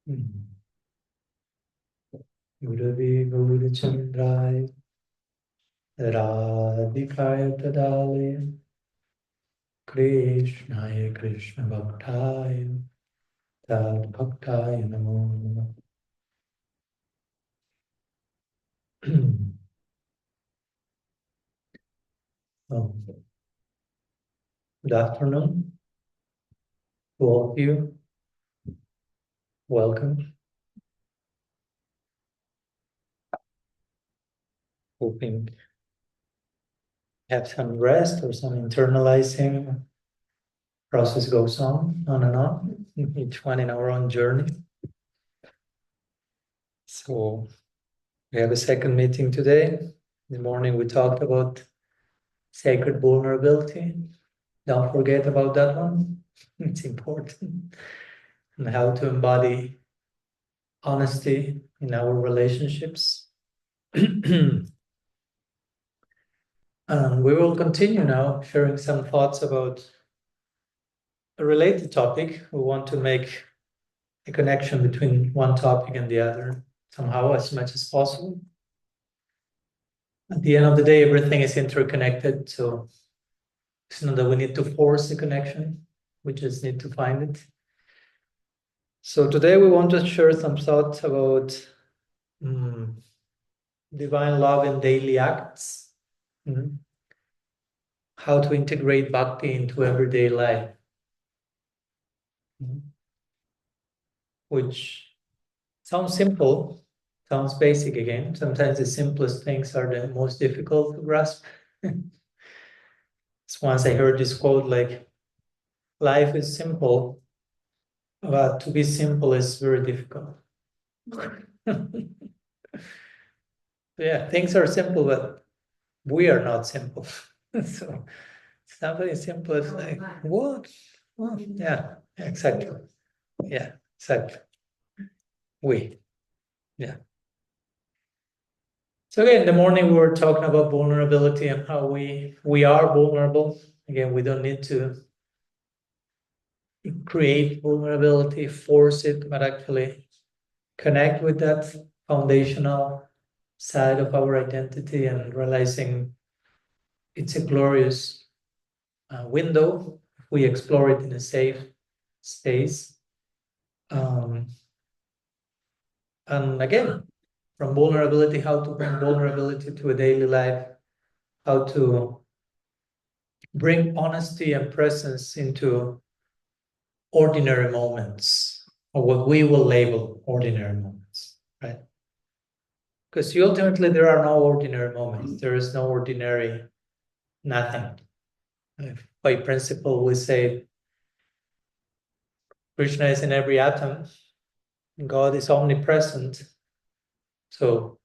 Gurave Gaurachandrai Radhikaya Tadale Krishnaya Krishna Bhaktaya Tad Bhaktaya Namo Namaha. Good afternoon to all of you. Welcome. Hoping you have some rest or some internalizing process goes on and on, each one in our own journey. So we have a second meeting today. In the morning we talked about sacred vulnerability. Don't forget about that one. It's important. And how to embody honesty in our relationships. And we will continue now sharing some thoughts about a related topic. We want to make a connection between one topic and the other somehow as much as possible. At the end of the day, everything is interconnected, so it's not that we need to force the connection, we just need to find it. So today we want to share some thoughts about divine love in daily acts, how to integrate bhakti into everyday life, which sounds simple, sounds basic again. Sometimes the simplest things are the most difficult to grasp. Once I heard this quote, like, life is simple, but to be simple is very difficult. Yeah, things are simple, but we are not simple. So something simple is like, what? Oh, yeah, exactly. Yeah, exactly. Yeah. So again, in the morning we were talking about vulnerability and how we are vulnerable. Again, we don't need to create vulnerability, force it, but actually connect with that foundational side of our identity and realizing it's a glorious window if we explore it in a safe space. And again, from vulnerability, how to bring vulnerability to a daily life, how to bring honesty and presence into ordinary moments, or what we will label ordinary moments, right? Because ultimately there are no ordinary moments. There is no ordinary nothing. By principle, we say Krishna is in every atom, God is omnipresent. So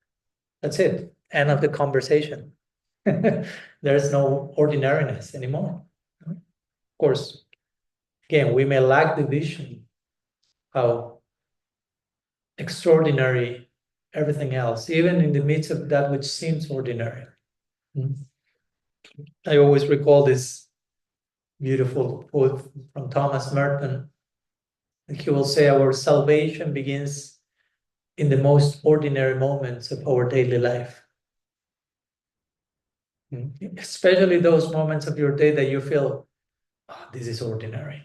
that's it. End of the conversation. There's no ordinariness anymore. Of course, again, we may lack the vision how extraordinary everything else, even in the midst of that which seems ordinary. I always recall this beautiful quote from Thomas Merton. He will say, our salvation begins in the most ordinary moments of our daily life. Especially those moments of your day that you feel, oh, this is ordinary.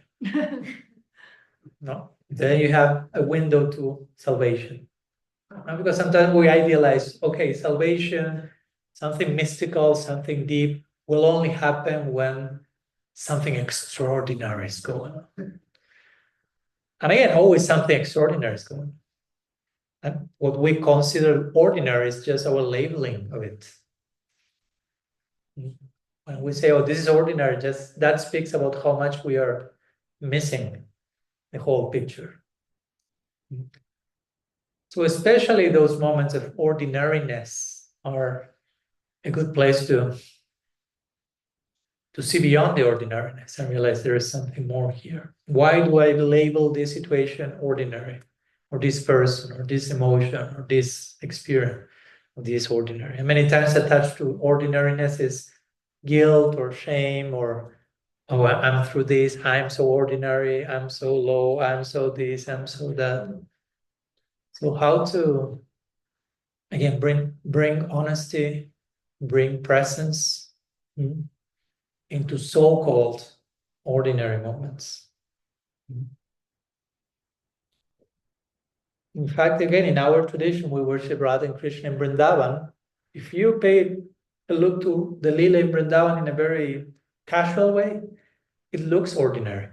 No, then you have a window to salvation. Because sometimes we idealize, okay, salvation, something mystical, something deep, will only happen when something extraordinary is going on. And again, always something extraordinary is going on. And what we consider ordinary is just our labeling of it. When we say, oh, this is ordinary, just that speaks about how much we are missing the whole picture. So especially those moments of ordinariness are a good place to see beyond the ordinariness and realize there is something more here. Why do I label this situation ordinary, or this person, or this emotion, or this experience, or this ordinary? And many times attached to ordinariness is guilt or shame, or, oh, I'm through this, I'm so ordinary, I'm so low, I'm so this, I'm so that. So how to, again, bring honesty, bring presence into so-called ordinary moments. In fact, again, in our tradition, we worship Radha and Krishna in Vrindavan. If you pay a look to the Lila in Vrindavan in a very casual way, it looks ordinary.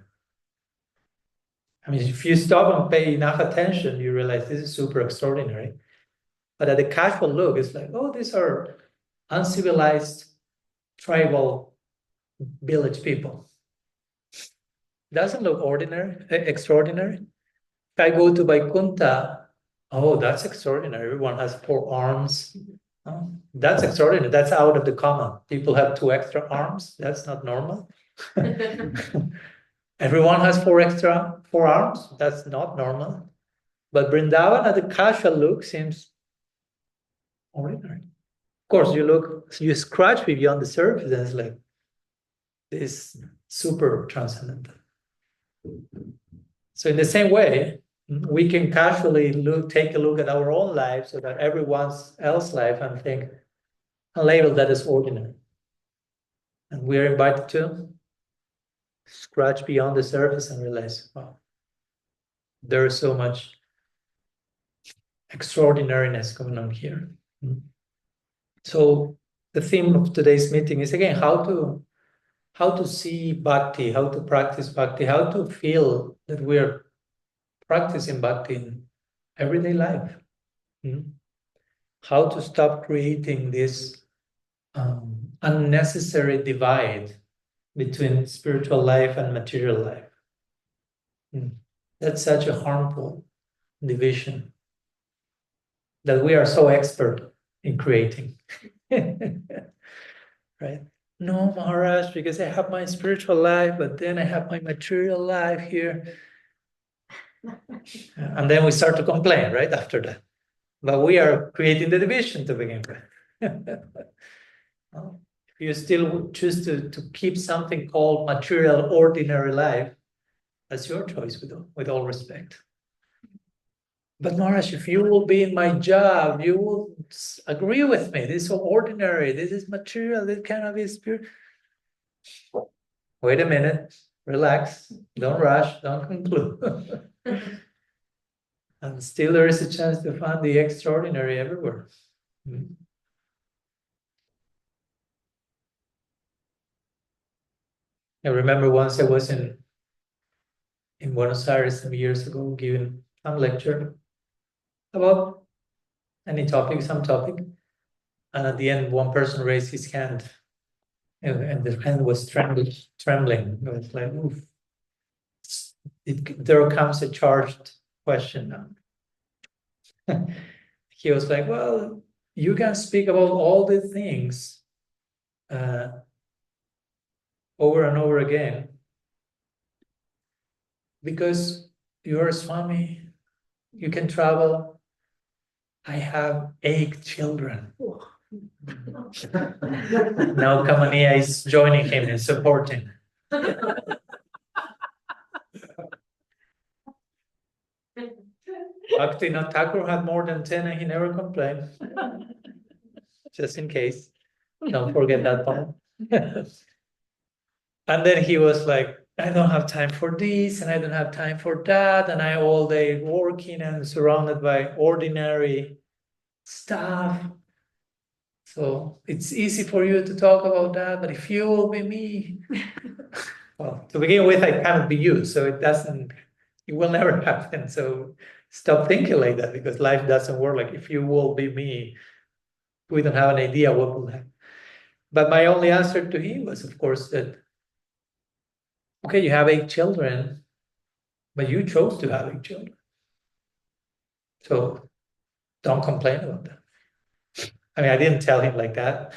I mean, if you stop and pay enough attention, you realize this is super extraordinary. But at the casual look, it's like, oh, these are uncivilized, tribal village people. Doesn't look ordinary, extraordinary. If I go to Vaikuntha, oh, that's extraordinary. Everyone has 4 arms. Oh, that's extraordinary. That's out of the common. People have 2 extra arms. That's not normal. Everyone has 4 arms. That's not normal. But Vrindavan at the casual look seems ordinary. Of course, you scratch beyond the surface, and it's like this super transcendental. So in the same way, we can casually take a look at our own lives or at everyone else's life and think, and label that as ordinary. And we're invited to scratch beyond the surface and realize, wow, there is so much extraordinariness going on here. So the theme of today's meeting is, again, how to see bhakti, how to practice bhakti, how to feel that we're practicing bhakti in everyday life. How to stop creating this unnecessary divide between spiritual life and material life. That's such a harmful division that we are so expert in creating. Right? No, Maharaj, because I have my spiritual life, but then I have my material life here. And then we start to complain, right, after that. But we are creating the division to begin with. If you still choose to keep something called material ordinary life, that's your choice, with all respect. But Maharaj, if you will be in my job, you will agree with me. This is so ordinary. This is material. This cannot be spirit. Wait a minute. Relax. Don't rush. Don't conclude. And still there is a chance to find the extraordinary everywhere. I remember once I was in Buenos Aires some years ago, giving some lecture about any topic, some topic. And at the end, one person raised his hand, and the hand was trembling. It was like, oof. There comes a charged question now. He was like, well, you can speak about all the things over and over again because you're a Swami, you can travel. I have 8 children. Now Kamania is joining him and supporting. Haridas Thakur had more than 10 and he never complained. Just in case. Don't forget that part. And then he was like, I don't have time for this and I don't have time for that. And I all day working and surrounded by ordinary stuff. So it's easy for you to talk about that, but if you will be me, well, to begin with, I cannot be you. So it will never happen. So stop thinking like that because life doesn't work like if you will be me, we don't have an idea what will happen. But my only answer to him was, of course, that, okay, you have 8 children, but you chose to have 8 children. So don't complain about that. I mean, I didn't tell him like that.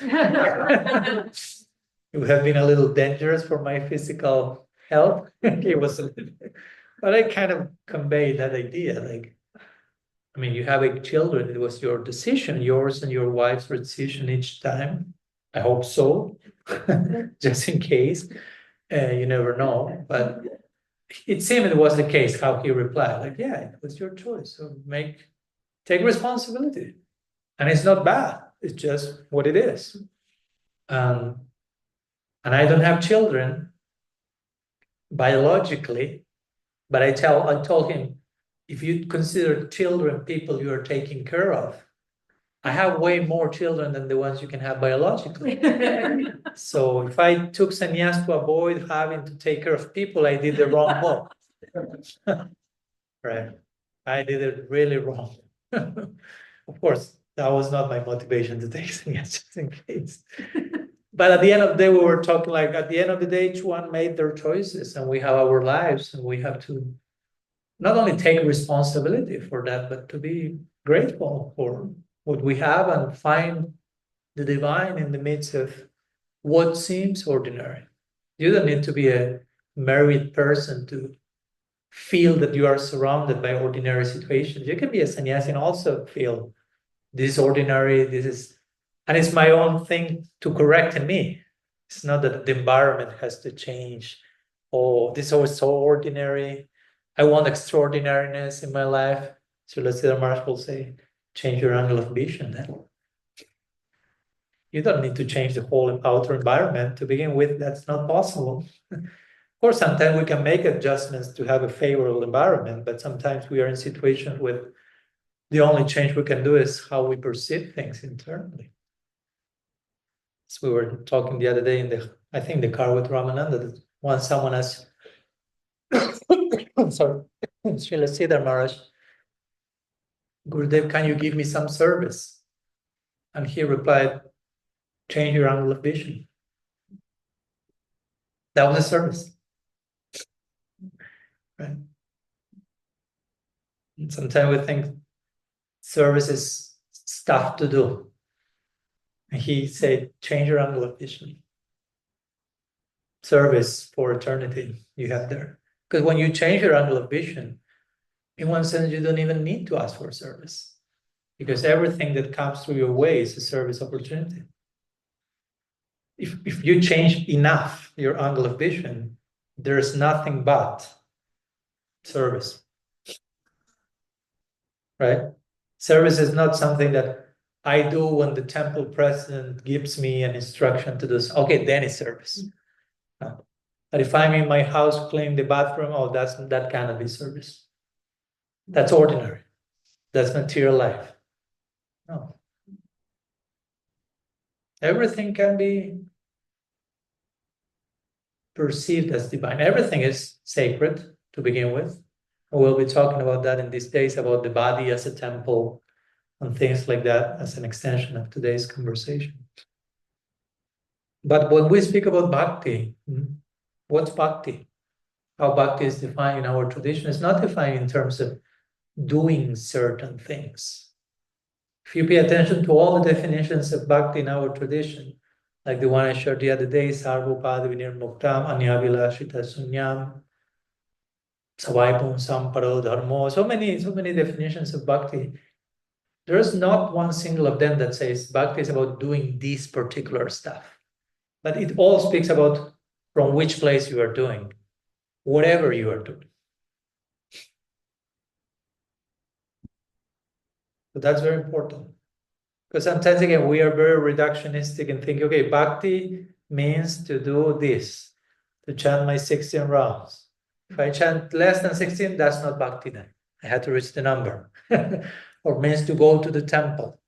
It would have been a little dangerous for my physical health. It was but I kind of conveyed that idea. Like, I mean, you have 8 children. It was your decision, yours and your wife's decision each time. I hope so, just in case. You never know. But it seemed it was the case how he replied. Like, yeah, it was your choice. So make take responsibility. And it's not bad. It's just what it is. And I don't have children biologically, but I told him, if you consider children people you are taking care of, I have way more children than the ones you can have biologically. So if I took sannyas to avoid having to take care of people, I did the wrong move. Right. I did it really wrong. Of course, that was not my motivation to take sannyas, just in case. But at the end of the day, we were talking like, at the end of the day, each one made their choices and we have our lives and we have to not only take responsibility for that, but to be grateful for what we have and find the divine in the midst of what seems ordinary. You don't need to be a married person to feel that you are surrounded by ordinary situations. You can be a sannyasi and also feel this is ordinary, and it's my own thing to correct in me. It's not that the environment has to change. Oh, this is always so ordinary. I want extraordinariness in my life. So let's say the Maharaj will say, change your angle of vision then. You don't need to change the whole outer environment to begin with. That's not possible. Of course, sometimes we can make adjustments to have a favorable environment, but sometimes we are in situations where the only change we can do is how we perceive things internally. As we were talking the other day in the car with Ramananda, that once someone asked, sorry, Srila Siddhar Maharaj, Gurudev, can you give me some service? And he replied, change your angle of vision. That was a service. Right? And sometimes we think service is stuff to do. And he said, change your angle of vision. Service for eternity you have there. Because when you change your angle of vision, in one sense, you don't even need to ask for service. Because everything that comes through your way is a service opportunity. If you change enough your angle of vision, there's nothing but service. Right? Service is not something that I do when the temple president gives me an instruction to do so. Okay, then it's service. But if I'm in my house cleaning the bathroom, that cannot be service. That's ordinary. That's material life. No. Everything can be perceived as divine. Everything is sacred to begin with. We'll be talking about that in these days, about the body as a temple and things like that as an extension of today's conversation. But when we speak about bhakti, what's bhakti? How bhakti is defined in our tradition is not defined in terms of doing certain things. If you pay attention to all the definitions of bhakti in our tradition, like the one I shared the other day, Sarvopad Vinirmuktam, Anyavilashita Sunyam, Savaipum Samparo Dharmo, so many definitions of bhakti. There's not one single of them that says bhakti is about doing this particular stuff. But it all speaks about from which place you are doing, whatever you are doing. So that's very important. Because sometimes, again, we are very reductionistic and think, okay, bhakti means to do this, to chant my 16 rounds. If I chant less than 16, that's not bhakti then. I had to reach the number. Or means to go to the temple.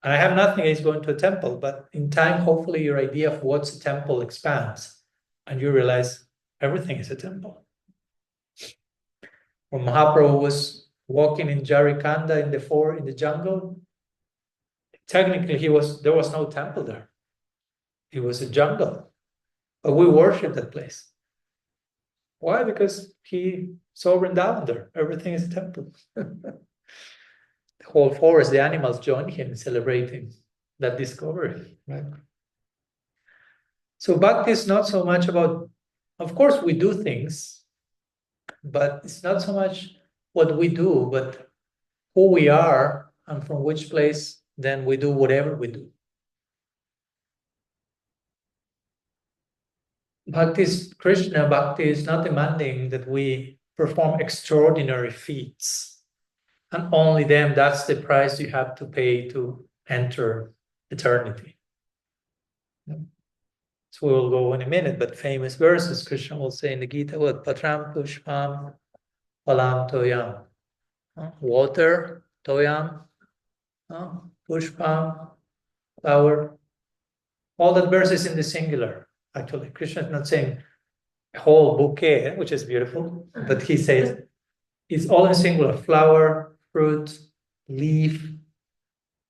And I have nothing against going to a temple, but in time, hopefully your idea of what's a temple expands and you realize everything is a temple. When Mahaprabhu was walking in Jarikanda in the jungle, technically there was no temple there. It was a jungle. But we worship that place. Why? Because he saw Vrindavan there. Everything is a temple. The whole forest, the animals joined him celebrating that discovery. Right? So bhakti is not so much about, of course we do things, but it's not so much what we do, but who we are and from which place then we do whatever we do. Bhakti is Krishna, bhakti is not demanding that we perform extraordinary feats And only then, that's the price you have to pay to enter eternity. So we will go in a minute, but famous verses, Krishna will say in the Gita, what? Patram pushpam palam toyam. Water, toyam, pushpam, flower. All that verse is in the singular, actually. Krishna is not saying a whole bouquet, which is beautiful, but he says it's all in singular. Flower, fruit, leaf,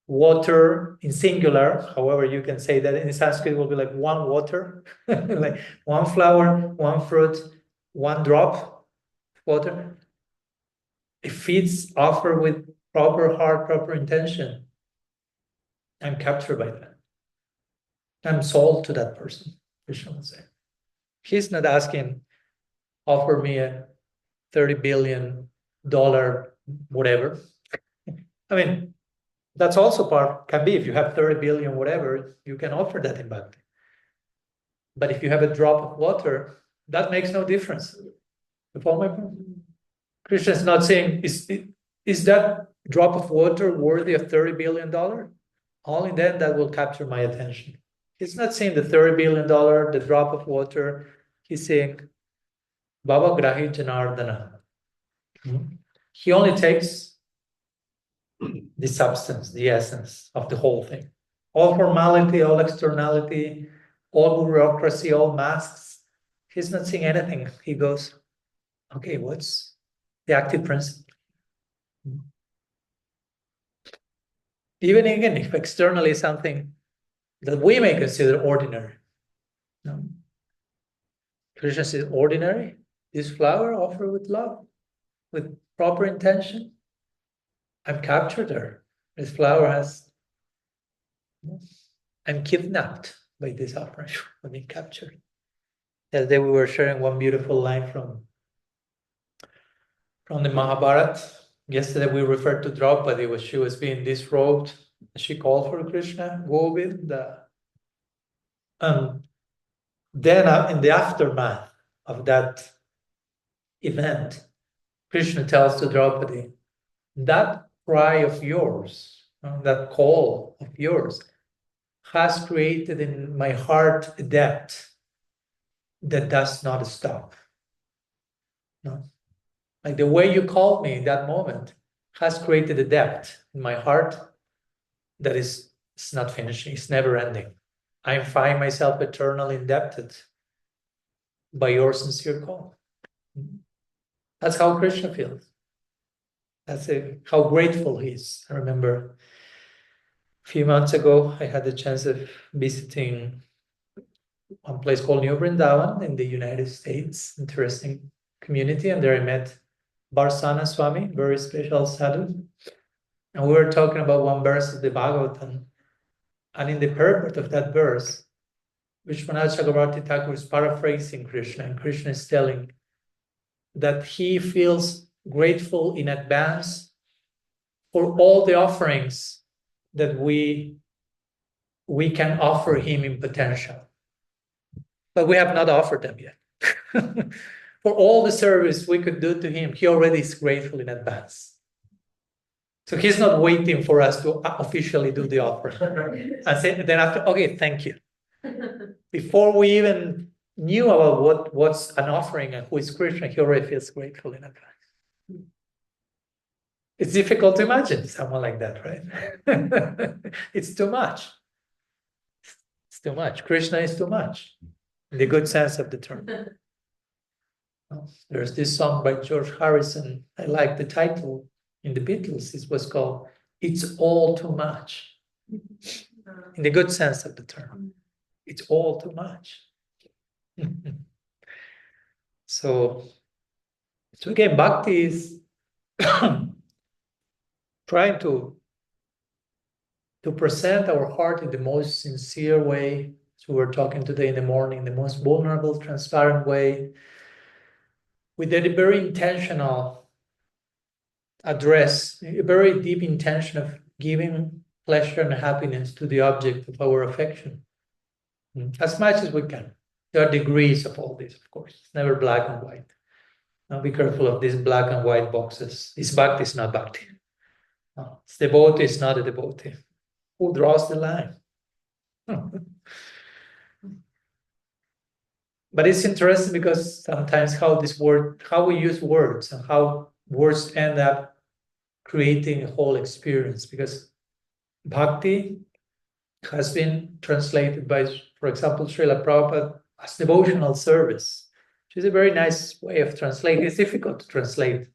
water in singular. However, you can say that in Sanskrit it will be like one water, like one flower, one fruit, one drop water. If feats offered with proper heart, proper intention, I'm captured by that. I'm sold to that person, Krishna will say. He's not asking, offer me a $30 billion whatever. I mean, that's also can be, if you have 30 billion, whatever, you can offer that in bhakti. But if you have a drop of water, that makes no difference. You follow my point? Krishna is not saying, is that drop of water worthy of $30 billion? Only then that will capture my attention. He's not saying the $30 billion, the drop of water. He's saying, Baba Grahi Janardana. He only takes the substance, the essence of the whole thing. All formality, all externality, all bureaucracy, all masks. He's not seeing anything. He goes, okay, what's the active principle? Even again, if externally something that we may consider ordinary. No. Krishna says, ordinary? This flower offered with love, with proper intention. I've captured her. This flower I'm kidnapped by this offering. I've been captured. The other day we were sharing one beautiful line from the Mahabharata. Yesterday we referred to Draupadi, she was being disrobed. She called for Krishna, Govinda. Then in the aftermath of that event, Krishna tells to Draupadi, that cry of yours, that call of yours, has created in my heart a depth that does not stop. No? Like the way you called me in that moment has created a depth in my heart that it's not finishing, it's never ending. I find myself eternally indebted by your sincere call. That's how Krishna feels. That's how grateful he is. I remember a few months ago, I had the chance of visiting one place called New Vrindavan in the United States. Interesting community. And there I met Barsana Swami, very special sadhu. And we were talking about one verse of the Bhagavatam. And in the purport of that verse, Vishwanath Chakravarti Thakur is paraphrasing Krishna, and Krishna is telling that he feels grateful in advance for all the offerings that we can offer him in potential. But we have not offered them yet. For all the service we could do to him, he already is grateful in advance. So he's not waiting for us to officially do the offering. And say, then after, okay, thank you. Before we even knew about what's an offering and who is Krishna, he already feels grateful in advance. It's difficult to imagine someone like that, right? It's too much. It's too much. Krishna is too much, in the good sense of the term. There's this song by George Harrison. I like the title in the Beatles. It was called "It's All Too Much," in the good sense of the term. It's all too much. So again, bhakti is trying to present our heart in the most sincere way. So we're talking today in the morning, the most vulnerable, transparent way, with a very intentional address, a very deep intention of giving pleasure and happiness to the object of our affection, as much as we can. There are degrees of all this, of course. It's never black and white. Now be careful of these black and white boxes. It's bhakti, it's not bhakti. No, it's devotee is not a devotee. Who draws the line? But it's interesting because sometimes how we use words and how words end up creating a whole experience. Because bhakti has been translated by, for example, Srila Prabhupada as devotional service, which is a very nice way of translating. It's difficult to translate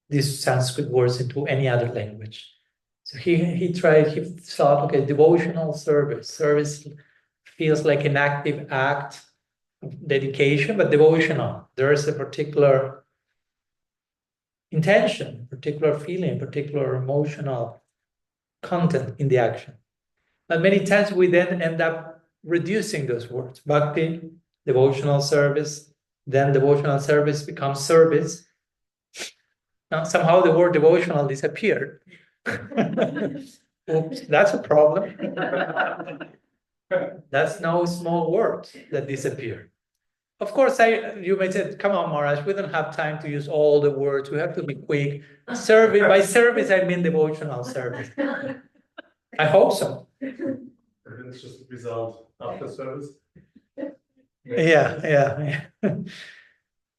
these Sanskrit words into any other language. So he thought, okay, devotional service. Service feels like an active act of dedication, but devotional. There is a particular intention, particular feeling, particular emotional content in the action. And many times we then end up reducing those words. Bhakti, devotional service, then devotional service becomes service. Now somehow the word devotional disappeared. Oops, that's a problem. That's no small word that disappeared. Of course, you may say, come on, Maharaj, we don't have time to use all the words. We have to be quick. Service, by service, I mean devotional service. I hope so. And it's just a result after service. Yeah.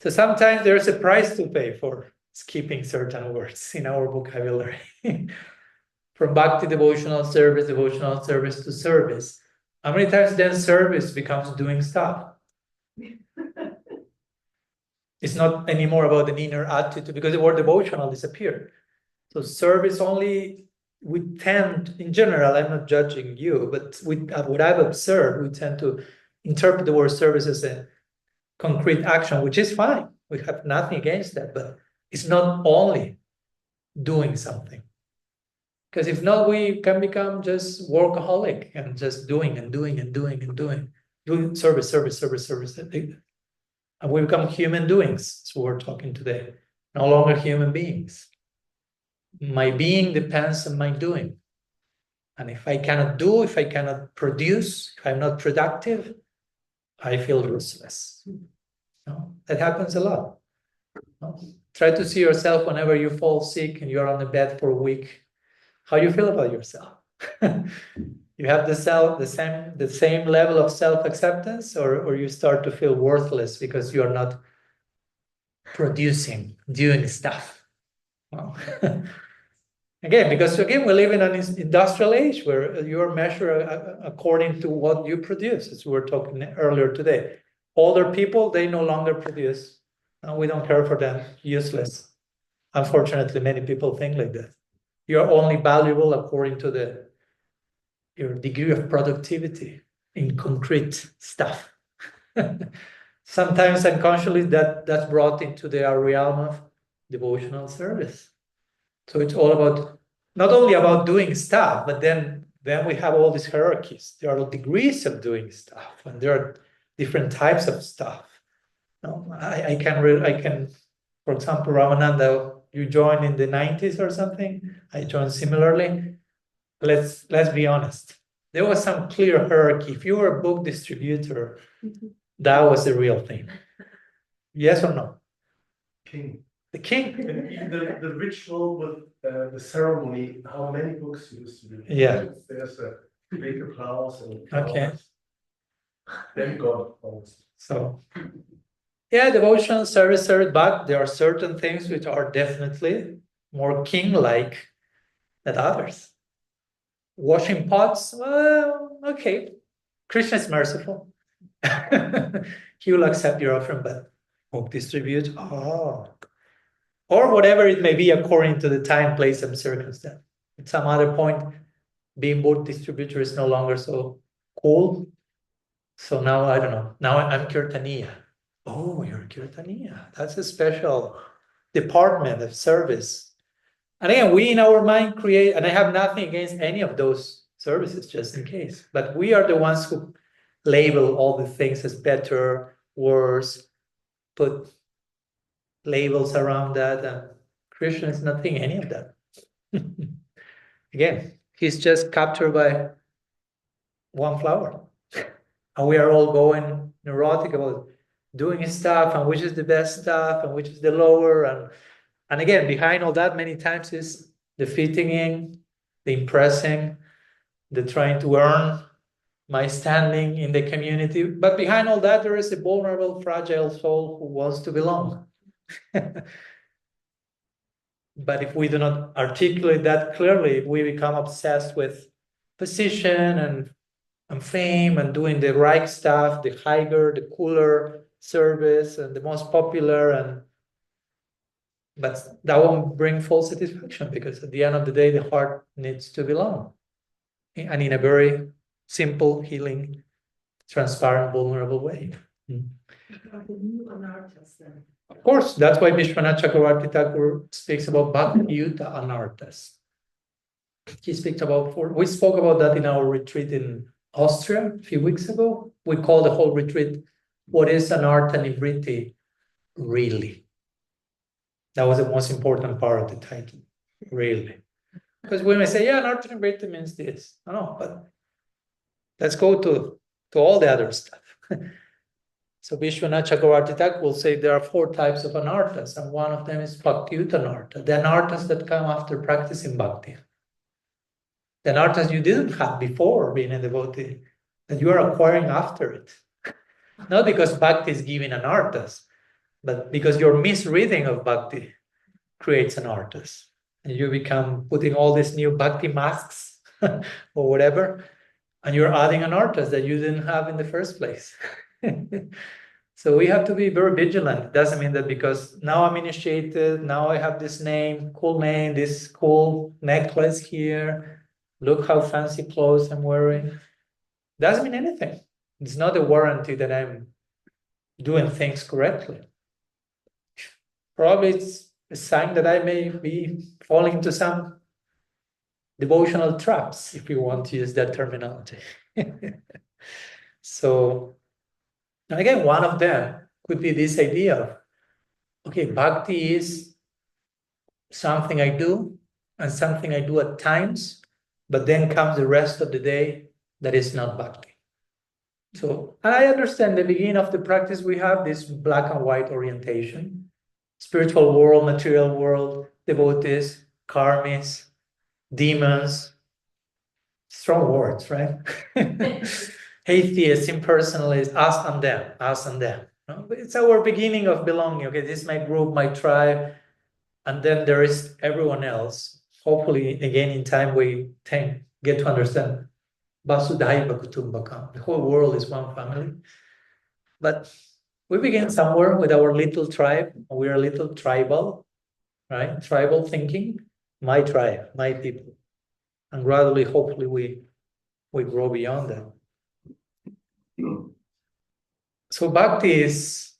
So sometimes there's a price to pay for skipping certain words in our vocabulary. From bhakti devotional service to service. How many times then service becomes doing stuff? It's not anymore about an inner attitude because the word devotional disappeared. So service only, we tend, in general, I'm not judging you, but what I've observed, we tend to interpret the word service as a concrete action, which is fine. We have nothing against that, but it's not only doing something. Because if not, we can become just workaholic and just doing service. And we become human doings. So we're talking today. No longer human beings. My being depends on my doing. And if I cannot produce, if I'm not productive, I feel useless. No, that happens a lot. No? Try to see yourself whenever you fall sick and you're on the bed for a week. How you feel about yourself? You have the same level of self-acceptance, or you start to feel worthless because you are not doing stuff. Well, because we live in an industrial age where you are measured according to what you produce, as we were talking earlier today. Older people, they no longer produce. We don't care for them, useless. Unfortunately, many people think like that. You are only valuable according to your degree of productivity in concrete stuff. Sometimes unconsciously that's brought into the realm of devotional service. So it's all about, not only about doing stuff, but then we have all these hierarchies. There are degrees of doing stuff, and there are different types of stuff. I can, for example, Ramananda, you joined in the 90s or something. I joined similarly. Let's be honest. There was some clear hierarchy. If you were a book distributor, that was the real thing. Yes or no? King. The king. The ritual with the ceremony, how many books you distribute. Yeah. There's a big applause and Okay. Then God. So, yeah, devotional service, but there are certain things which are definitely more king-like than others. Washing pots, well, okay. Krishna is merciful. He will accept your offering, but book distribute, or whatever it may be according to the time, place, and circumstance. At some other point, being book distributor is no longer so cool. So now, I don't know, now I'm Kirtaniya. Oh, you're Kirtaniya. That's a special department of service. And again, we in our mind create, and I have nothing against any of those services, just in case. But we are the ones who label all the things as better, worse, put labels around that. And Krishna is nothing, any of that. Again, he's just captured by one flower. And we are all going neurotic about doing stuff and which is the best stuff and which is the lower. And again, behind all that, many times is the fitting in, the impressing, the trying to earn my standing in the community. But behind all that, there is a vulnerable, fragile soul who wants to belong. But if we do not articulate that clearly, we become obsessed with position and fame and doing the right stuff, the higher, the cooler service and the most popular. But that won't bring full satisfaction, because at the end of the day, the heart needs to belong. And in a very simple, healing, transparent, vulnerable way. Of course, that's why Vishwanath Chakravarti Thakur speaks about Bhakti-yuta anarthas. He speaks about we spoke about that in our retreat in Austria a few weeks ago. We call the whole retreat, what is anartha nivritti really? That was the most important part of the title, really. Because we may say, yeah, anartha nivritti means this. No, but let's go to all the other stuff. So Vishwanath Chakravarti Thakur will say there are 4 types of anarthas, and one of them is Bhakti-yuta anartha, the anarthas that come after practicing bhakti. The anarthas you didn't have before being a devotee, that you are acquiring after it. Not because bhakti is giving anarthas, but because your misreading of bhakti creates anarthas. And you become putting all these new bhakti masks or whatever, and you're adding anarthas that you didn't have in the first place. So we have to be very vigilant. It doesn't mean that because now I'm initiated, now I have this name, this cool necklace here, look how fancy clothes I'm wearing. Doesn't mean anything. It's not a warranty that I'm doing things correctly. Probably it's a sign that I may be falling into some devotional traps, if you want to use that terminology. So, and again, one of them could be this idea of, okay, bhakti is something I do and something I do at times, but then comes the rest of the day that is not bhakti. So, and I understand the beginning of the practice, we have this black and white orientation, spiritual world, material world, devotees, karmis, demons, strong words, right? Atheists, impersonalists, us and them. No? It's our beginning of belonging. Okay, this is my group, my tribe, and then there is everyone else. Hopefully, again, in time, we get to understand Vasudhaiva Kutumbakam. The whole world is one family. But we begin somewhere with our little tribe. We are a little tribal, right? Tribal thinking, my tribe, my people. And gradually, hopefully, we grow beyond that. So bhakti is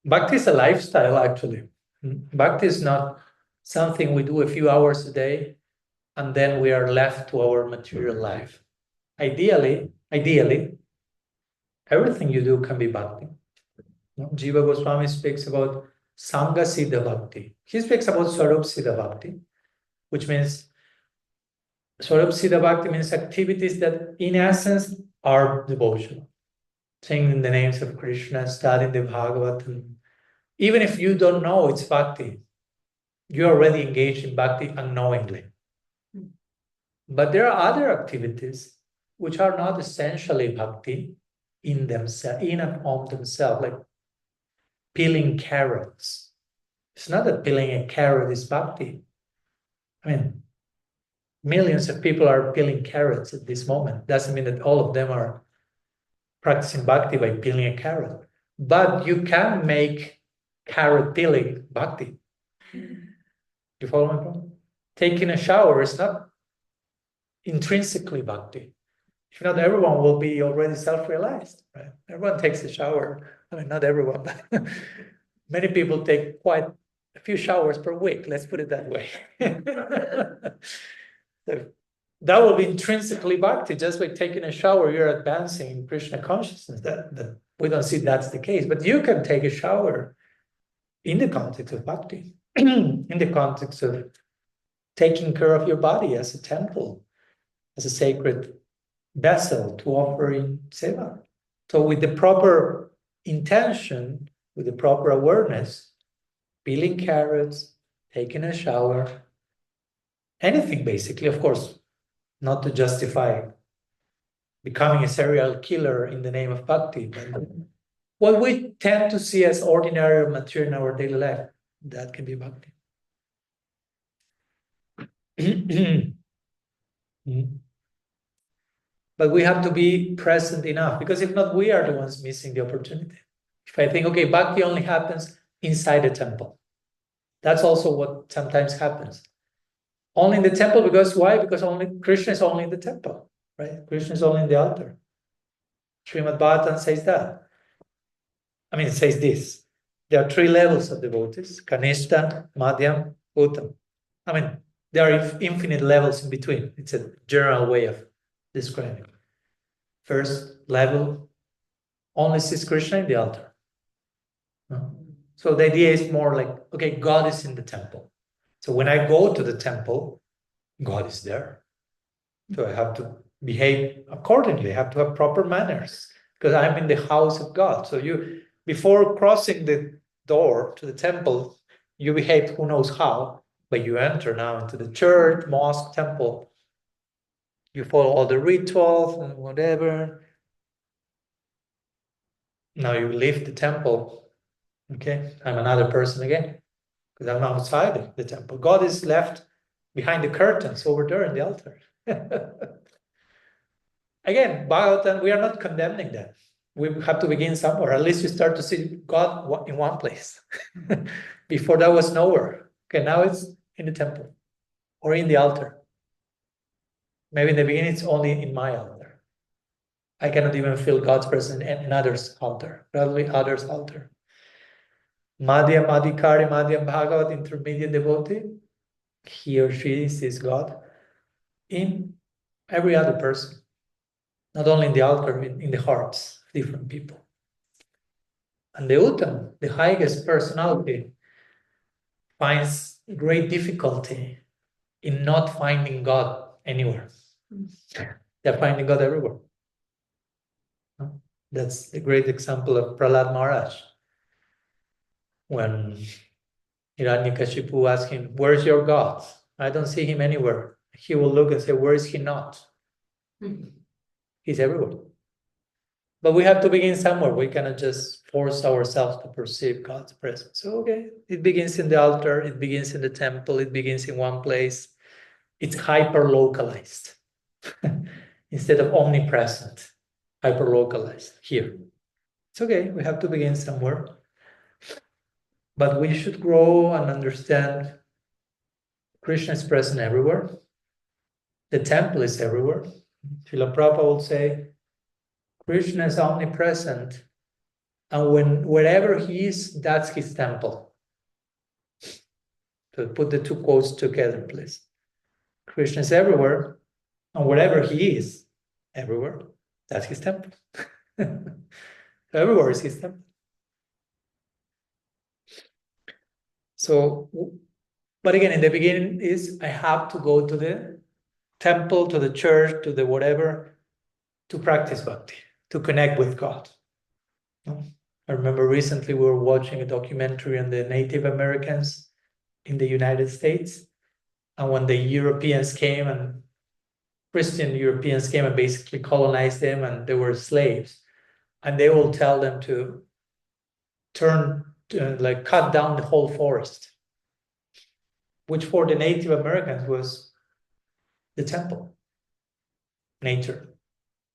a lifestyle, actually. Bhakti is not something we do a few hours a day and then we are left to our material life. Ideally, everything you do can be bhakti. Jiva Goswami speaks about Sangha Siddha Bhakti. He speaks about Swarup Siddha Bhakti, which means Swarup Siddha Bhakti means activities that in essence are devotional. Singing the names of Krishna, studying the Bhagavatam. Even if you don't know it's bhakti, you're already engaged in bhakti unknowingly. But there are other activities which are not essentially bhakti in themselves, in and of themselves, like peeling carrots. It's not that peeling a carrot is bhakti. I mean, millions of people are peeling carrots at this moment. Doesn't mean that all of them are practicing bhakti by peeling a carrot. But you can make carrot peeling bhakti. You follow my point? Taking a shower is not intrinsically bhakti. If not, everyone will be already self-realized, right? Everyone takes a shower. I mean, not everyone, but many people take quite a few showers per week. Let's put it that way. So that will be intrinsically bhakti. Just by taking a shower, you're advancing in Krishna consciousness. That we don't see that's the case. But you can take a shower in the context of bhakti, in the context of taking care of your body as a temple, as a sacred vessel to offer in seva. So with the proper intention, with the proper awareness, peeling carrots, taking a shower, anything basically, of course, not to justify becoming a serial killer in the name of bhakti, but what we tend to see as ordinary material in our daily life, that can be bhakti. But we have to be present enough, because if not, we are the ones missing the opportunity. If I think, okay, bhakti only happens inside the temple, that's also what sometimes happens. Only in the temple, because why? Because only Krishna is only in the temple, right? Krishna is only in the altar. Srimad Bhagavatam says that. I mean, it says this. There are 3 levels of devotees: Kanishta, Madhyam, Uttam. I mean, there are infinite levels in between. It's a general way of describing. First level only sees Krishna in the altar. No? So the idea is more like, okay, God is in the temple. So when I go to the temple, God is there. So I have to behave accordingly. I have to have proper manners, because I'm in the house of God. So you, before crossing the door to the temple, you behave who knows how, but you enter now into the church, mosque, temple. You follow all the rituals and whatever. Now you leave the temple. Okay, I'm another person again, because I'm outside the temple. God is left behind the curtains over there in the altar. Again, Bhagavatam, we are not condemning that. We have to begin somewhere. At least you start to see God in one place. Before that was nowhere. Okay, now it's in the temple or in the altar. Maybe in the beginning it's only in my altar. I cannot even feel God's presence in others' altar, probably others' altar. Madhyam Adhikari, Madhyam Bhagavat, intermediate devotee, he or she sees God in every other person, not only in the altar, in the hearts of different people. And the Uttam, the highest personality, finds great difficulty in not finding God anywhere. They're finding God everywhere. That's a great example of Prahlad Maharaj. When Hiranyakashipu asked him, "Where's your God? I don't see him anywhere." He will look and say, "Where is he not?" He's everywhere. But we have to begin somewhere. We cannot just force ourselves to perceive God's presence. So, okay, it begins in the altar, it begins in the temple, it begins in one place. It's hyper-localized instead of omnipresent, hyper-localized here. It's okay, we have to begin somewhere. But we should grow and understand Krishna is present everywhere. The temple is everywhere. Srila Prabhupada would say, Krishna is omnipresent, and wherever he is, that's his temple. So put the 2 quotes together, please. Krishna is everywhere, and wherever he is, everywhere, that's his temple. Everywhere is his temple. So, but again, in the beginning is I have to go to the temple, to the church, to the whatever, to practice bhakti, to connect with God. I remember recently we were watching a documentary on the Native Americans in the United States. And when the Europeans came, and Christian Europeans came and basically colonized them, and they were slaves, and they will tell them to cut down the whole forest, which for the Native Americans was the temple, nature,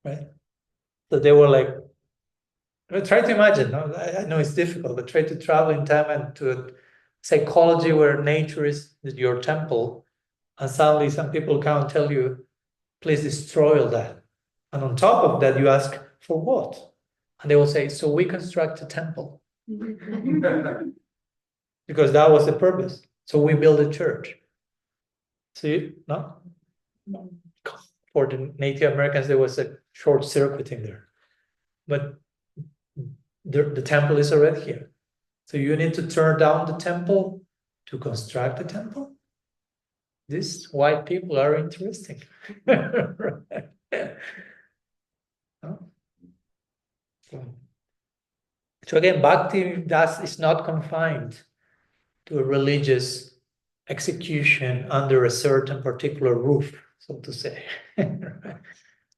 right? So they were like, try to imagine, no? I know it's difficult, but try to travel in time and to a psychology where nature is your temple, and suddenly some people come and tell you, please destroy all that. And on top of that, you ask, for what? And they will say, so we construct a temple. Because that was the purpose. So we build a church. See, no? For the Native Americans, there was a short circuiting there. But the temple is already here. So you need to tear down the temple to construct the temple? These white people are interesting. So again, bhakti is not confined to a religious execution under a certain particular roof, so to say.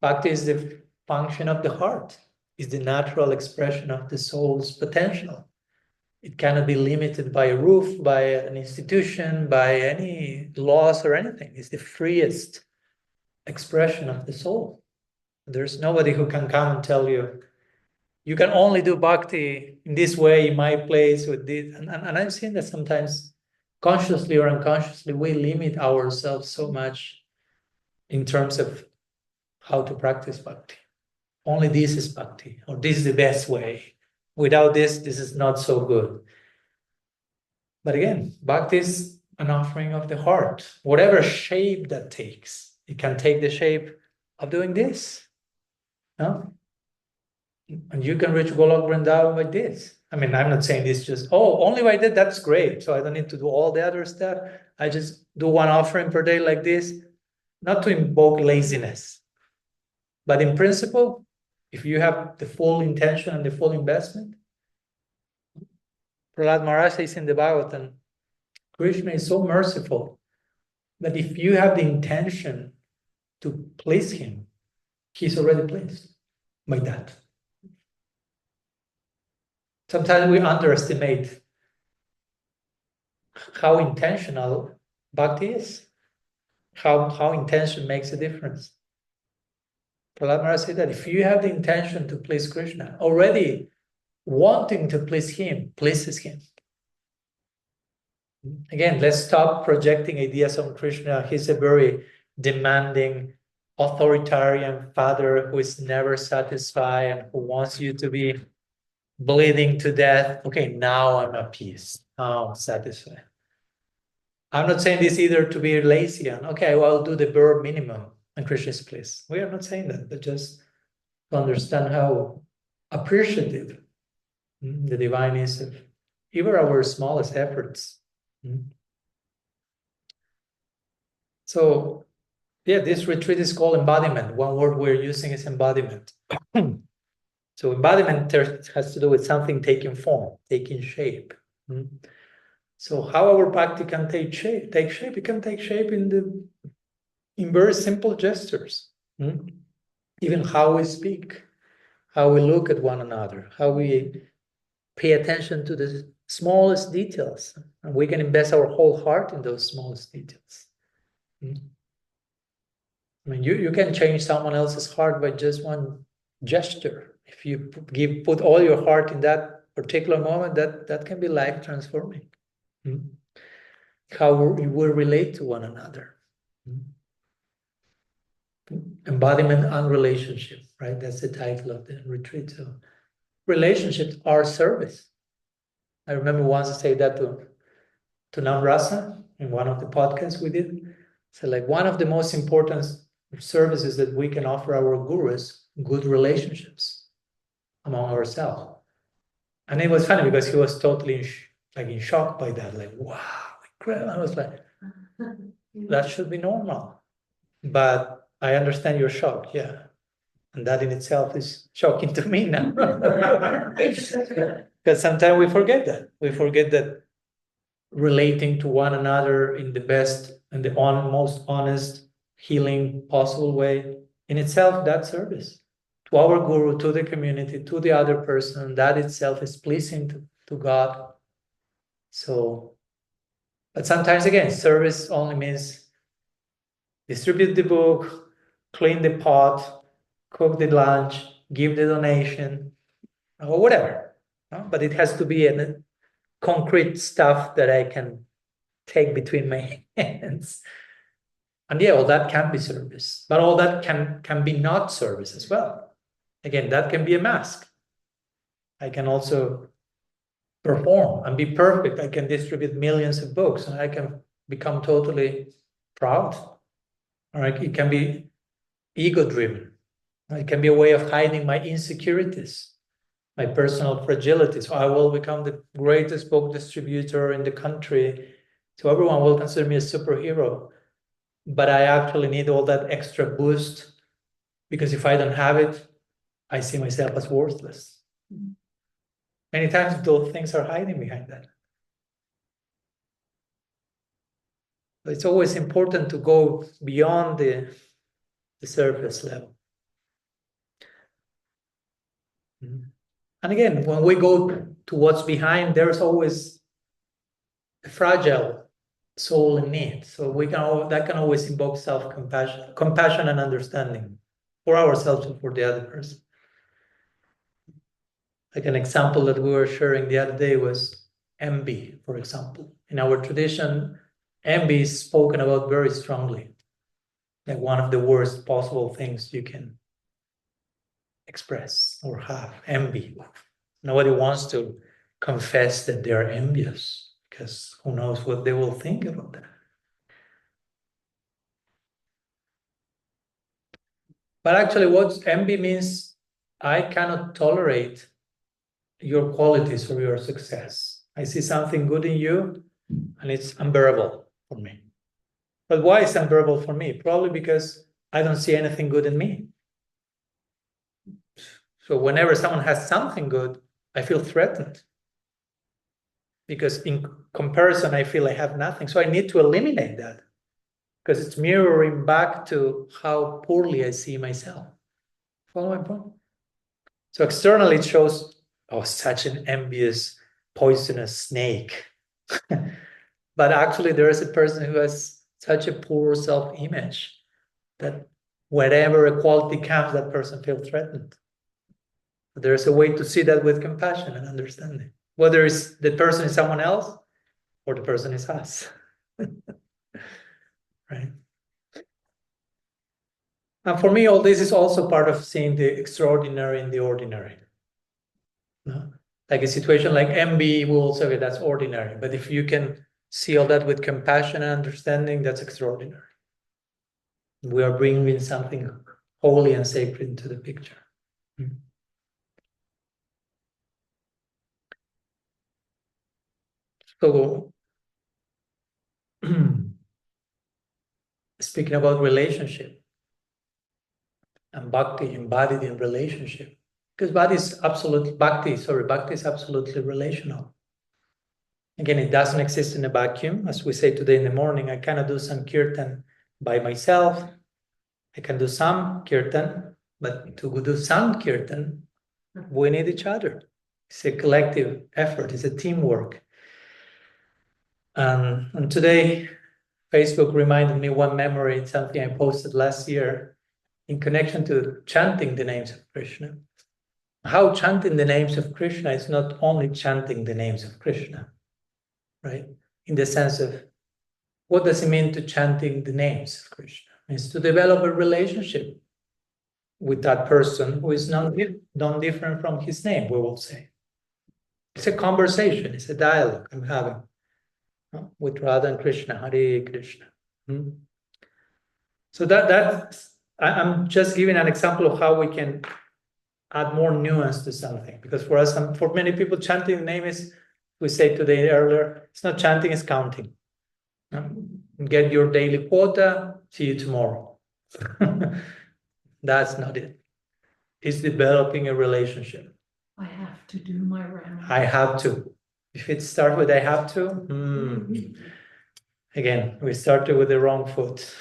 Bhakti is the function of the heart, is the natural expression of the soul's potential. It cannot be limited by a roof, by an institution, by any laws or anything. It's the freest expression of the soul. There's nobody who can come and tell you, you can only do bhakti in this way, in my place, with this. And I've seen that sometimes, consciously or unconsciously, we limit ourselves so much in terms of how to practice bhakti. Only this is bhakti, or this is the best way. Without this, this is not so good. But again, bhakti is an offering of the heart, whatever shape that takes. It can take the shape of doing this. No? And you can reach Golok Vrindavan like this. I mean, I'm not saying this just, oh, only if I did, that's great. So I don't need to do all the other stuff. I just do one offering per day like this, not to invoke laziness. But in principle, if you have the full intention and the full investment, Prahlad Maharaj says in the Bhagavatam, Krishna is so merciful that if you have the intention to please him, he's already pleased by that. Sometimes we underestimate how intentional bhakti is, how intention makes a difference. Prahlad Maharaj said that if you have the intention to please Krishna, already wanting to please him pleases him. Again, let's stop projecting ideas on Krishna. He's a very demanding, authoritarian father who is never satisfied and who wants you to be bleeding to death. Okay, now I'm at peace. Now I'm satisfied. I'm not saying this either to be lazy and okay, well, I'll do the bare minimum and Krishna's place. We are not saying that, but just to understand how appreciative the divine is of even our smallest efforts. So, yeah, this retreat is called embodiment. One word we're using is embodiment. So embodiment has to do with something taking form, taking shape. So how our bhakti can take shape? It can take shape in very simple gestures. Even how we speak, how we look at one another, how we pay attention to the smallest details. And we can invest our whole heart in those smallest details. I mean, you can change someone else's heart by just one gesture. If you put all your heart in that particular moment, that can be life transforming. How we will relate to one another. Embodiment and relationship, right? That's the title of the retreat. So relationships are service. I remember once I said that to Namrasa in one of the podcasts we did. So like one of the most important services that we can offer our gurus, good relationships among ourselves. And it was funny because he was totally in shock by that. Like, wow, incredible. I was like, that should be normal. But I understand your shock, yeah. And that in itself is shocking to me now. Because sometimes we forget that. We forget that relating to one another in the best and the most honest, healing possible way, in itself, that service to our guru, to the community, to the other person, that itself is pleasing to God. So, but sometimes again, service only means distribute the book, clean the pot, cook the lunch, give the donation, or whatever. No? But it has to be a concrete stuff that I can take between my hands. And yeah, all that can be service, but all that can be not service as well. Again, that can be a mask. I can also perform and be perfect. I can distribute millions of books and I can become totally proud. Or it can be ego-driven. It can be a way of hiding my insecurities, my personal fragility. So I will become the greatest book distributor in the country. So everyone will consider me a superhero. But I actually need all that extra boost because if I don't have it, I see myself as worthless. Many times those things are hiding behind that. It's always important to go beyond the surface level. And again, when we go to what's behind, there's always a fragile soul in need. So that can always invoke compassion and understanding for ourselves and for the other person. Like an example that we were sharing the other day was envy, for example. In our tradition, envy is spoken about very strongly, like one of the worst possible things you can express or have, envy. Nobody wants to confess that they are envious, because who knows what they will think about that. But actually, what envy means, I cannot tolerate your qualities or your success. I see something good in you, and it's unbearable for me. But why is it unbearable for me? Probably because I don't see anything good in me. So whenever someone has something good, I feel threatened. Because in comparison, I feel I have nothing. So I need to eliminate that, because it's mirroring back to how poorly I see myself. Follow my point? So externally, it shows, oh, such an envious, poisonous snake. But actually, there is a person who has such a poor self-image that wherever equality comes, that person feels threatened. There is a way to see that with compassion and understanding, whether it's the person is someone else or the person is us. Right? And for me, all this is also part of seeing the extraordinary in the ordinary. No? Like a situation like envy, we will say, okay, that's ordinary. But if you can see all that with compassion and understanding, that's extraordinary. We are bringing something holy and sacred into the picture. So, speaking about relationship and bhakti embodied in relationship, because bhakti is absolutely relational. Again, it doesn't exist in a vacuum. As we say today in the morning, I cannot do some kirtan by myself. I can do some kirtan, but to do some kirtan, we need each other. It's a collective effort. It's a teamwork. And today, Facebook reminded me one memory, something I posted last year in connection to chanting the names of Krishna. How chanting the names of Krishna is not only chanting the names of Krishna, right? In the sense of, what does it mean to chanting the names of Krishna? It means to develop a relationship with that person who is not different from his name, we will say. It's a conversation, it's a dialogue I'm having with Radha and Krishna, Hare Krishna. So I'm just giving an example of how we can add more nuance to something. Because for us, for many people, chanting the name is, we said today earlier, it's not chanting, it's counting. Get your daily quota, see you tomorrow. That's not it. It's developing a relationship. I have to do my round. I have to. If it starts with I have to, again, we started with the wrong foot.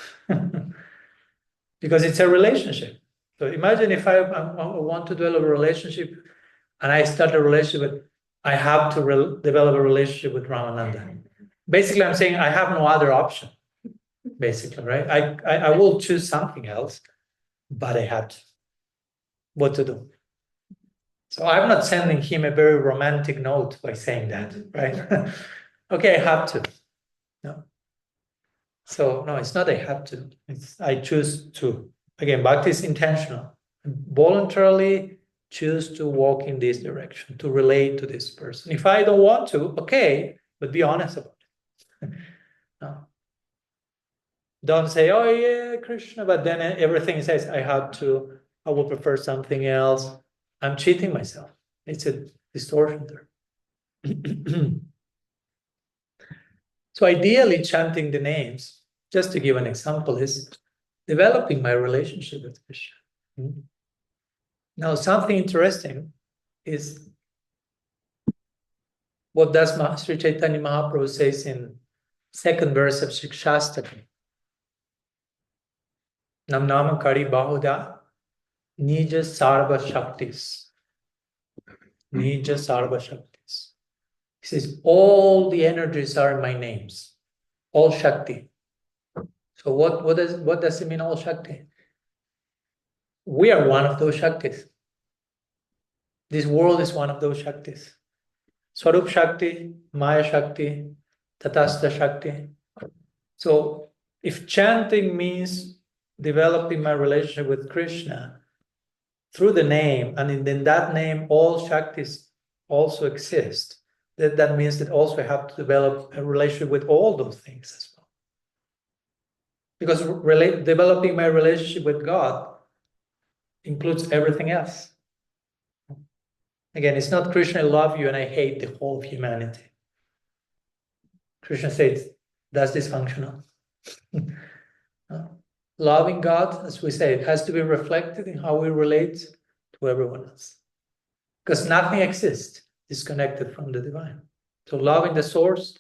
Because it's a relationship. So imagine if I want to develop a relationship and I start a relationship with, I have to develop a relationship with Ramananda. Basically, I'm saying I have no other option, basically, right? I will choose something else, but I have to. What to do? So I'm not sending him a very romantic note by saying that, right? Okay, I have to. No. So no, it's not I have to. It's I choose to. Again, bhakti is intentional. Voluntarily choose to walk in this direction, to relate to this person. If I don't want to, okay, but be honest about it. No. Don't say, oh yeah, Krishna, but then everything says I have to, I would prefer something else. I'm cheating myself. It's a distortion there. So ideally, chanting the names, just to give an example, is developing my relationship with Krishna. Now, something interesting is what does Sri Chaitanya Mahaprabhu says in second verse of Shikshastaka. Nam nama kari bahuda nija sarva shaktis. Nija sarva shaktis. He says, all the energies are my names. All Shakti. So what does it mean, all Shakti? We are one of those Shaktis. This world is one of those Shaktis. Swarup Shakti, Maya Shakti, Tatastha Shakti. So if chanting means developing my relationship with Krishna through the name, and in that name all Shaktis also exist, that means that also I have to develop a relationship with all those things as well. Because developing my relationship with God includes everything else. Again, it's not Krishna, I love you and I hate the whole of humanity. Krishna says that's dysfunctional. Loving God, as we say, it has to be reflected in how we relate to everyone else. Because nothing exists disconnected from the divine. So loving the source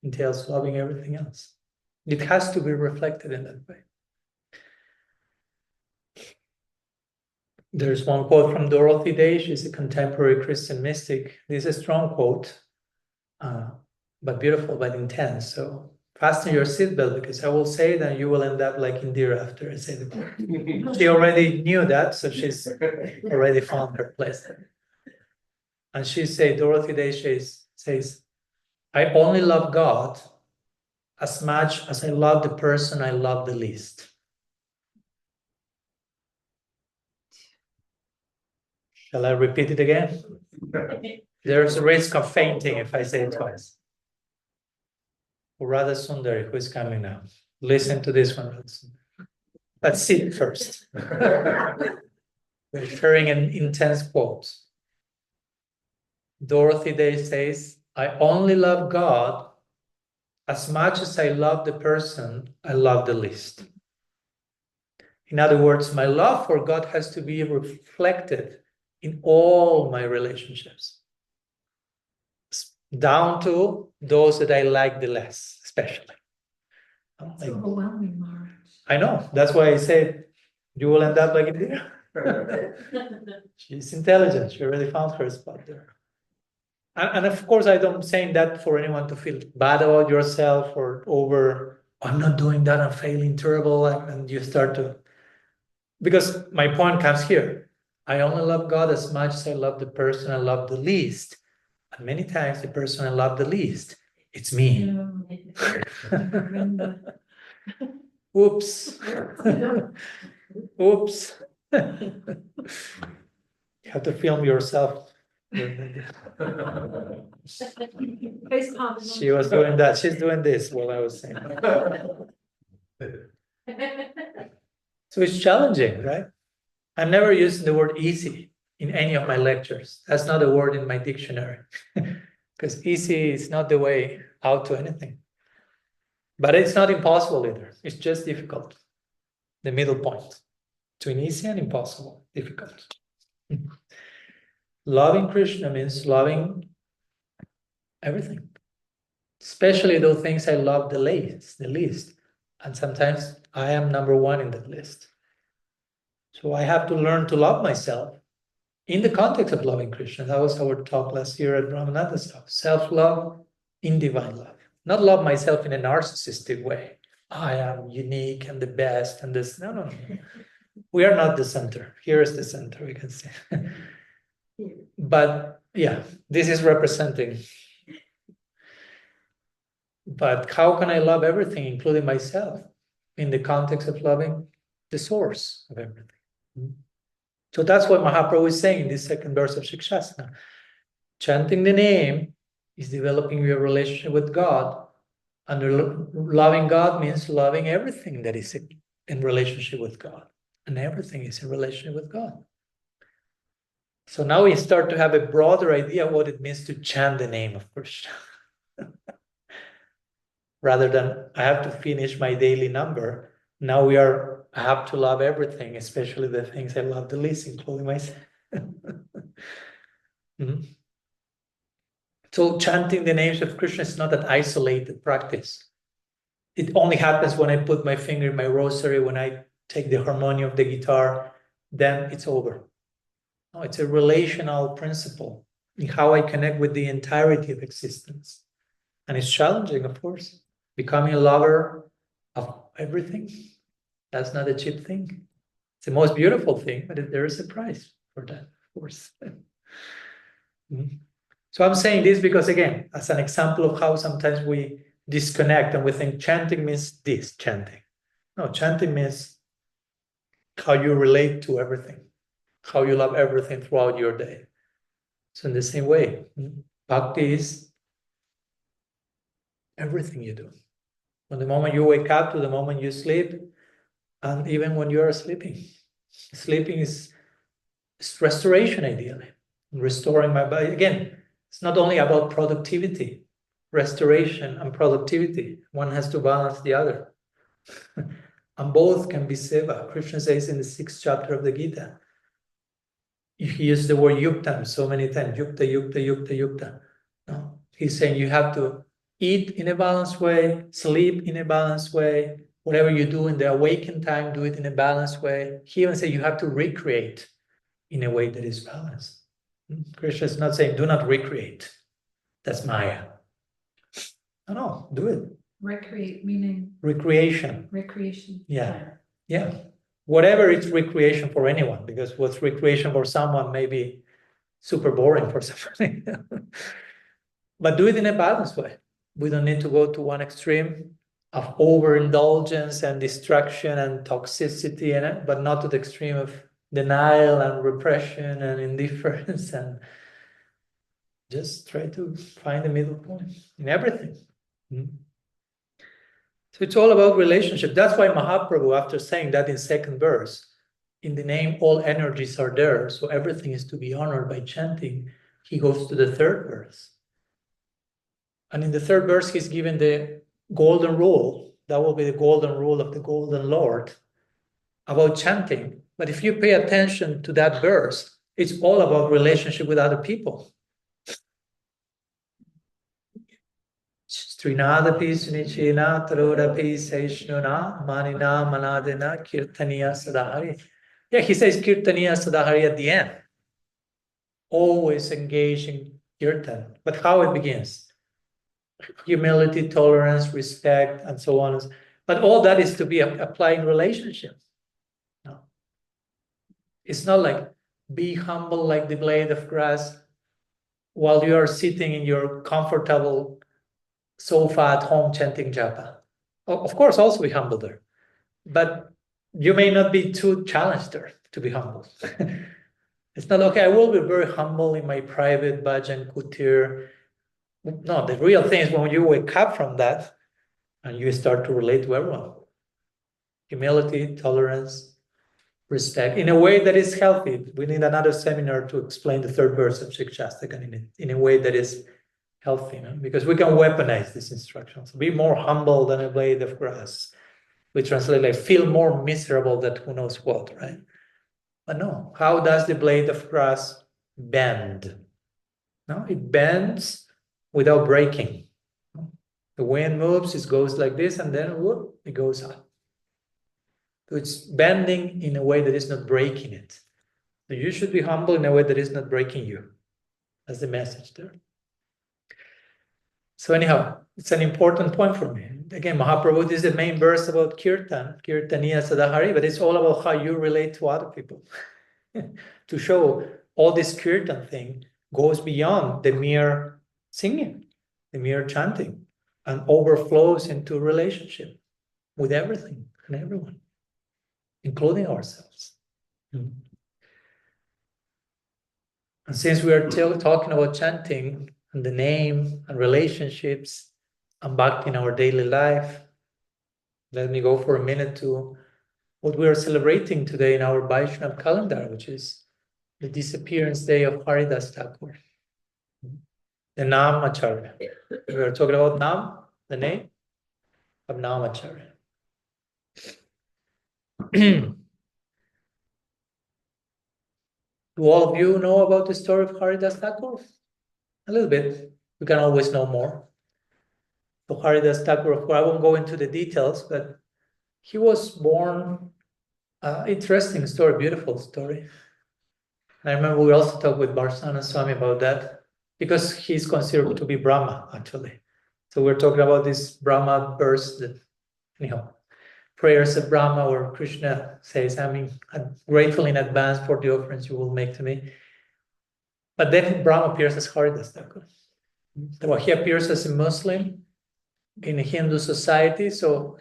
entails loving everything else. It has to be reflected in that way. There's one quote from Dorothy Day. She's a contemporary Christian mystic. This is a strong quote, but beautiful, but intense. So fasten your seatbelt, because I will say that you will end up like Indira after I say the quote. She already knew that, so she's already found her place. And she says, Dorothy Day says, I only love God as much as I love the person I love the least. Shall I repeat it again? There's a risk of fainting if I say it twice. Radha Sundari, who is coming now? Listen to this one. Let's sit first. We're sharing an intense quote. Dorothy Day says, I only love God as much as I love the person I love the least. In other words, my love for God has to be reflected in all my relationships, down to those that I like the less, especially. It's overwhelming, Maharaj. I know. That's why I said you will end up like Indira. She's intelligent. She already found her spot there. And of course, I don't saying that for anyone to feel bad about yourself or over, I'm not doing that, I'm failing terrible, and you start to. Because my point comes here. I only love God as much as I love the person I love the least. And many times the person I love the least, it's me. Oops. Oops. You have to film yourself. She was doing that. She's doing this while I was saying. So it's challenging, right? I'm never using the word easy in any of my lectures. That's not a word in my dictionary. Because easy is not the way out to anything. But it's not impossible either. It's just difficult. The middle point between easy and impossible, difficult. Loving Krishna means loving everything, especially those things I love the least. And sometimes I am number one in that list. So I have to learn to love myself in the context of loving Krishna. That was our talk last year at Brahmananda's talk. Self-love in divine love. Not love myself in a narcissistic way. I am unique and the best and this. No. We are not the center. Here is the center, we can see. But yeah, this is representing. But how can I love everything, including myself, in the context of loving the source of everything? So that's what Mahaprabhu is saying in this second verse of Shikshasana. Chanting the name is developing your relationship with God. And loving God means loving everything that is in relationship with God. And everything is in relationship with God. So now we start to have a broader idea of what it means to chant the name of Krishna. Rather than I have to finish my daily number, now I have to love everything, especially the things I love the least, including myself. So chanting the names of Krishna is not an isolated practice. it only happens when I put my finger in my rosary, when I take the harmonium of the guitar, then it's over. No, it's a relational principle in how I connect with the entirety of existence. And it's challenging, of course. Becoming a lover of everything, that's not a cheap thing. It's the most beautiful thing, but there is a price for that, of course. So I'm saying this because, again, as an example of how sometimes we disconnect and we think chanting means this, chanting. No, chanting means how you relate to everything, how you love everything throughout your day. So in the same way, bhakti is everything you do. From the moment you wake up to the moment you sleep, and even when you are sleeping. Sleeping is restoration, ideally. Restoring my body. Again, it's not only about productivity, restoration and productivity. One has to balance the other. And both can be seva. Krishna says in the 6th chapter of the Gita, he used the word yukta so many times, yukta, yukta, yukta, yukta. No, he's saying you have to eat in a balanced way, sleep in a balanced way, whatever you do in the awakened time, do it in a balanced way. He even said you have to recreate in a way that is balanced. Krishna is not saying do not recreate. That's Maya. No, do it. Recreate meaning Recreation. recreation. Yeah. Whatever it's recreation for anyone, because what's recreation for someone may be super boring for somebody. But do it in a balanced way. We don't need to go to one extreme of overindulgence and distraction and toxicity, but not to the extreme of denial and repression and indifference, and just try to find the middle point in everything. So it's all about relationship. That's why Mahaprabhu, after saying that in 2nd verse, in the name all energies are there, so everything is to be honored by chanting, he goes to the 3rd verse. And in the 3rd verse, he's given the golden rule. That will be the golden rule of the Golden Lord about chanting. But if you pay attention to that verse, it's all about relationship with other people. Strinadapi sunichena tarodapi seishnuna manina manadena kirtaniya sadahari. Yeah, he says kirtaniya sadahari at the end. Always engage in kirtan. But how it begins? Humility, tolerance, respect, and so on. But all that is to be applied in relationships. No. It's not like be humble like the blade of grass while you are sitting in your comfortable sofa at home chanting japa. Of course, also be humble there. But you may not be too challenged there to be humble. It's not, okay, I will be very humble in my private bhajan kutir. No, the real thing is when you wake up from that and you start to relate to everyone. Humility, tolerance, respect, in a way that is healthy. We need another seminar to explain the 3rd verse of Shikshastakam in a way that is healthy, because we can weaponize these instructions. Be more humble than a blade of grass. We translate like feel more miserable than who knows what, right? But no, how does the blade of grass bend? No, it bends without breaking. The wind moves, it goes like this, and then whoop, it goes up. So it's bending in a way that is not breaking it. So you should be humble in a way that is not breaking you. That's the message there. So anyhow, it's an important point for me. Again, Mahaprabhu, this is the main verse about kirtan, kirtaniya sadahari, but it's all about how you relate to other people. To show all this kirtan thing goes beyond the mere singing, the mere chanting, and overflows into relationship with everything and everyone, including ourselves. And since we are talking about chanting and the name and relationships and bhakti in our daily life, let me go for a minute to what we are celebrating today in our Vaishnava calendar, which is the disappearance day of Haridas Thakur, the Nam Acharya. We are talking about Nam, the name of Nam Acharya. Do all of you know about the story of Haridas Thakur? A little bit. We can always know more. So Haridas Thakur, of course, I won't go into the details, but he was born, interesting story, beautiful story. And I remember we also talked with Barsana Swami about that, because he's considered to be Brahma, actually. So we're talking about this Brahma verse that, prayers of Brahma, where Krishna says, I'm grateful in advance for the offerings you will make to me. But then Brahma appears as Haridas Thakur. So he appears as a Muslim in a Hindu society, so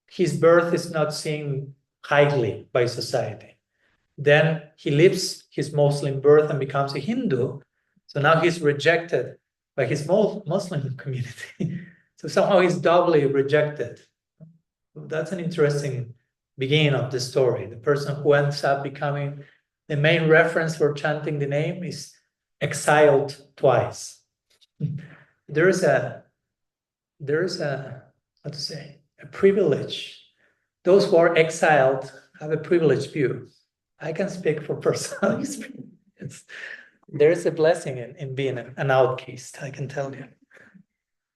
his birth is not seen highly by society. Then he leaves his Muslim birth and becomes a Hindu. So now he's rejected by his Muslim community. So somehow he's doubly rejected. That's an interesting beginning of the story. The person who ends up becoming the main reference for chanting the name is exiled twice. There is a how to say, a privilege. Those who are exiled have a privileged view. I can speak for personal experience. There is a blessing in being an outcast, I can tell you.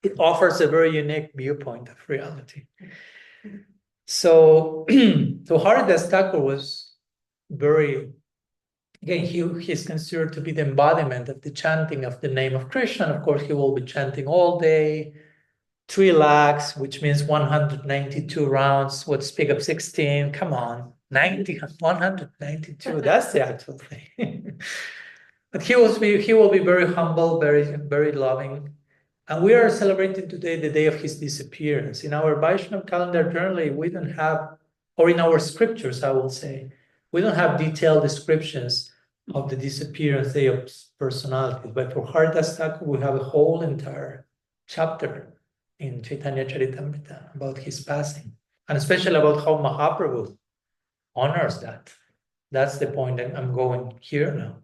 It offers a very unique viewpoint of reality. So Haridas Thakur was very, again, he's considered to be the embodiment of the chanting of the name of Krishna. Of course, he will be chanting all day, 3 lakhs, which means 192 rounds. What speak of 16? Come on, 192. That's the actual thing. But he will be very humble, very, very loving. And we are celebrating today the day of his disappearance. In our Vaishnava calendar, generally, we don't have, or in our scriptures, I will say, we don't have detailed descriptions of the disappearance day of personalities. But for Haridas Thakur, we have a whole entire chapter in Chaitanya Charitamrita about his passing, and especially about how Mahaprabhu honors that. That's the point that I'm going here now.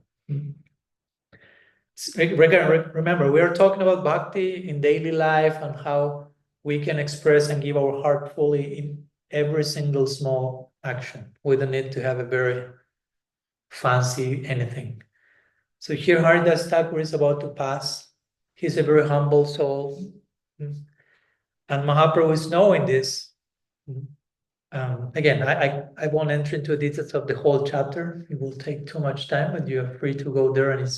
Remember, we are talking about bhakti in daily life and how we can express and give our heart fully in every single small action. We don't need to have a very fancy anything. So here Haridas Thakur is about to pass. He's a very humble soul. And Mahaprabhu is knowing this. Again, I won't enter into the details of the whole chapter. It will take too much time, but you are free to go there and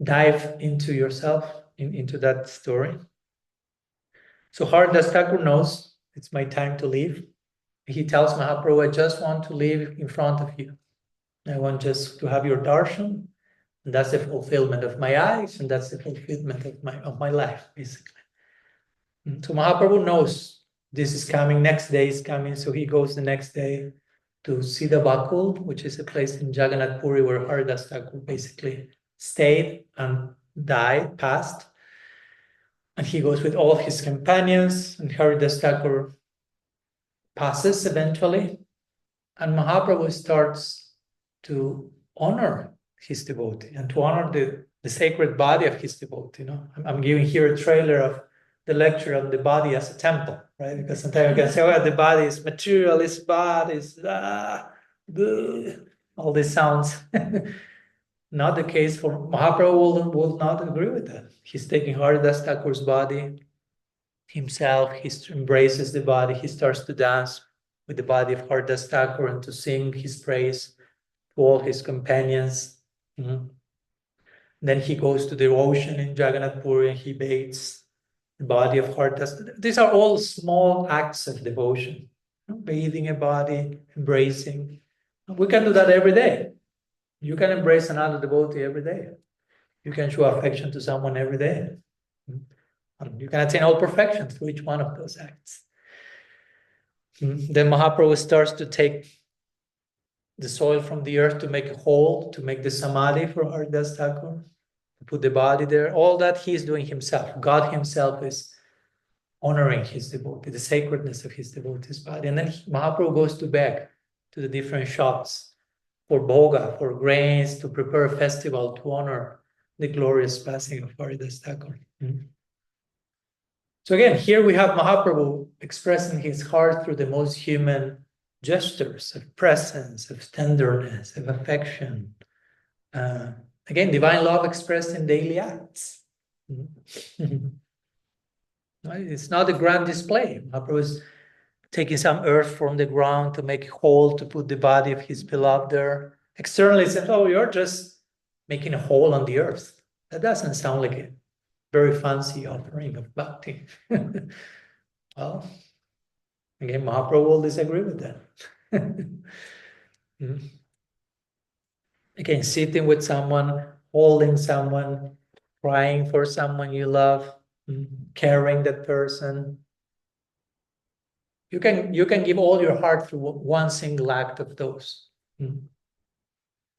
dive into yourself, into that story. So Haridas Thakur knows it's my time to leave. He tells Mahaprabhu, I just want to live in front of you. I want just to have your darshan. And that's the fulfillment of my eyes, and that's the fulfillment of my life, basically. So Mahaprabhu knows this is coming, next day is coming, so he goes the next day to Siddha Bakul, which is a place in Jagannath Puri where Haridas Thakur basically stayed and died, passed. And he goes with all of his companions, and Haridas Thakur passes eventually. And Mahaprabhu starts to honor his devotee and to honor the sacred body of his devotee. I'm giving here a trailer of the lecture on the body as a temple, right? Because sometimes you can say, well, the body is material, it's bad, it's all these sounds. Not the case for Mahaprabhu. Will not agree with that. He's taking Haridas Thakur's body himself. He embraces the body. He starts to dance with the body of Haridas Thakur and to sing his praise to all his companions. Then he goes to the ocean in Jagannath Puri and he bathes the body of Haridas. These are all small acts of devotion. Bathing a body, embracing. We can do that every day. You can embrace another devotee every day. You can show affection to someone every day. You can attain all perfection through each one of those acts. Then Mahaprabhu starts to take the soil from the earth to make a hole, to make the samadhi for Haridas Thakur, to put the body there. All that he's doing himself. God himself is honoring his devotee, the sacredness of his devotee's body. And then Mahaprabhu goes to beg to the different shops for bhoga, for grains, to prepare a festival to honor the glorious passing of Haridas Thakur. So again, here we have Mahaprabhu expressing his heart through the most human gestures of presence, of tenderness, of affection. Again, divine love expressed in daily acts. Right? It's not a grand display. Mahaprabhu is taking some earth from the ground to make a hole to put the body of his beloved there. Externally, it says, oh, you're just making a hole on the earth. That doesn't sound like a very fancy offering of bhakti. Well, again, Mahaprabhu will disagree with that. Again, sitting with someone, holding someone, crying for someone you love, caring that person. You can give all your heart through one single act of those.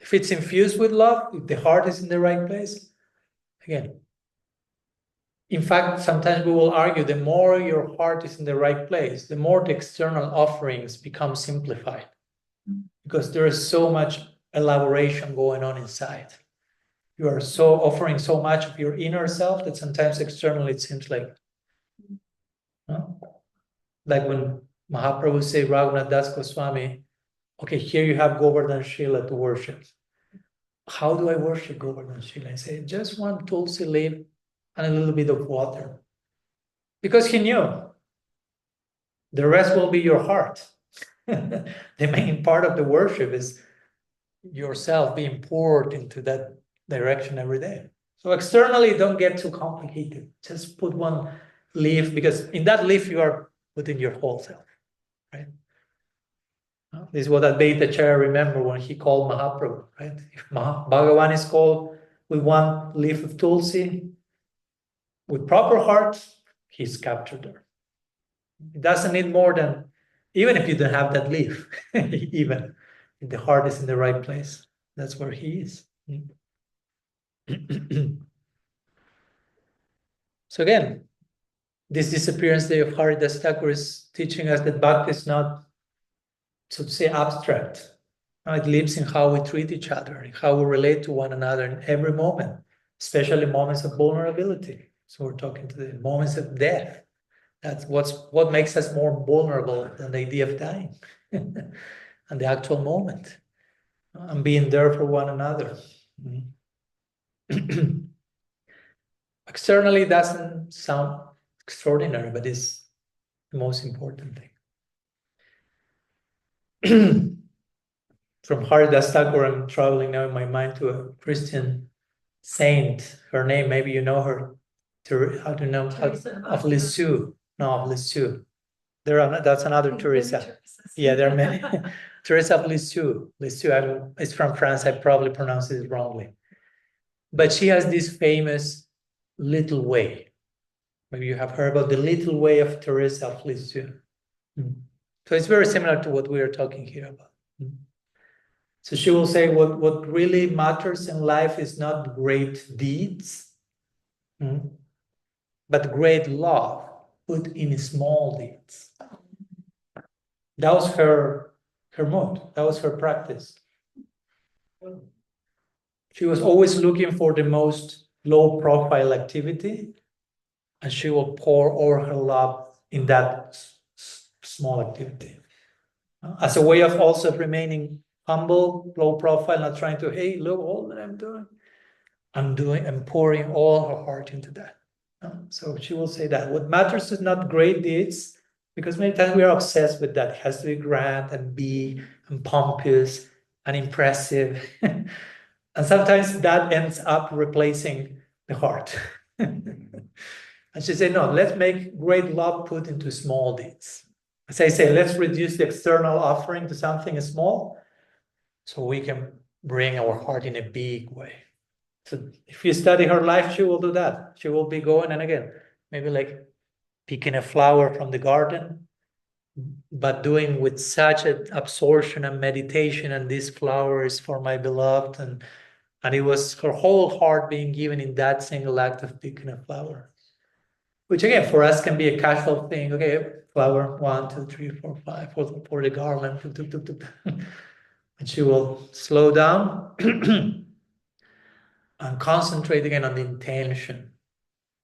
If it's infused with love, if the heart is in the right place, again. In fact, sometimes we will argue the more your heart is in the right place, the more the external offerings become simplified. Because there is so much elaboration going on inside. You are so offering so much of your inner self that sometimes externally it seems like, like when Mahaprabhu say Raghunath Das Goswami, okay, here you have Govardhan Shila to worship. How do I worship Govardhan Shila? I say, just one tulsi leaf and a little bit of water. Because he knew the rest will be your heart. The main part of the worship is yourself being poured into that direction every day. So externally, don't get too complicated. Just put one leaf, because in that leaf you are putting your whole self, right? This is what Advaita Acharya remember when he called Mahaprabhu, right? If Bhagavan is called with one leaf of tulsi, with proper heart, he's captured there. It doesn't need more than, even if you don't have that leaf, even if the heart is in the right place, that's where he is. So again, this disappearance day of Haridas Thakur is teaching us that bhakti is not, so to say, abstract. It lives in how we treat each other, in how we relate to one another in every moment, especially moments of vulnerability. So we're talking to the moments of death. That's what makes us more vulnerable than the idea of dying and the actual moment and being there for one another. Externally, it doesn't sound extraordinary, but it's the most important thing. From Haridas Thakur, I'm traveling now in my mind to a Christian saint. Her name, maybe you know her. How do you know? Of Lisieux. No, of Lisieux. That's another Teresa. Yeah, there are many. Teresa of Lisieux. Lisieux, it's from France. I probably pronounced it wrongly. But she has this famous little way. Maybe you have heard about the little way of Teresa of Lisieux. So it's very similar to what we are talking here about. So she will say what really matters in life is not great deeds, but great love put in small deeds. That was her mood. That was her practice. She was always looking for the most low-profile activity, and she will pour all her love in that small activity. As a way of also remaining humble, low profile, not trying to, hey, look all that I'm doing. I'm pouring all her heart into that. So she will say that what matters is not great deeds, because many times we are obsessed with that. It has to be grand and big and pompous and impressive. And sometimes that ends up replacing the heart. And she said, no, let's make great love put into small deeds. As I say, let's reduce the external offering to something small so we can bring our heart in a big way. So if you study her life, she will do that. She will be going, and again, maybe like picking a flower from the garden, but doing with such an absorption and meditation, and this flower is for my beloved. And it was her whole heart being given in that single act of picking a flower. Which again, for us can be a casual thing. Okay, flower, 1, 2, 3, 4, 5, for the garland. And she will slow down and concentrate again on the intention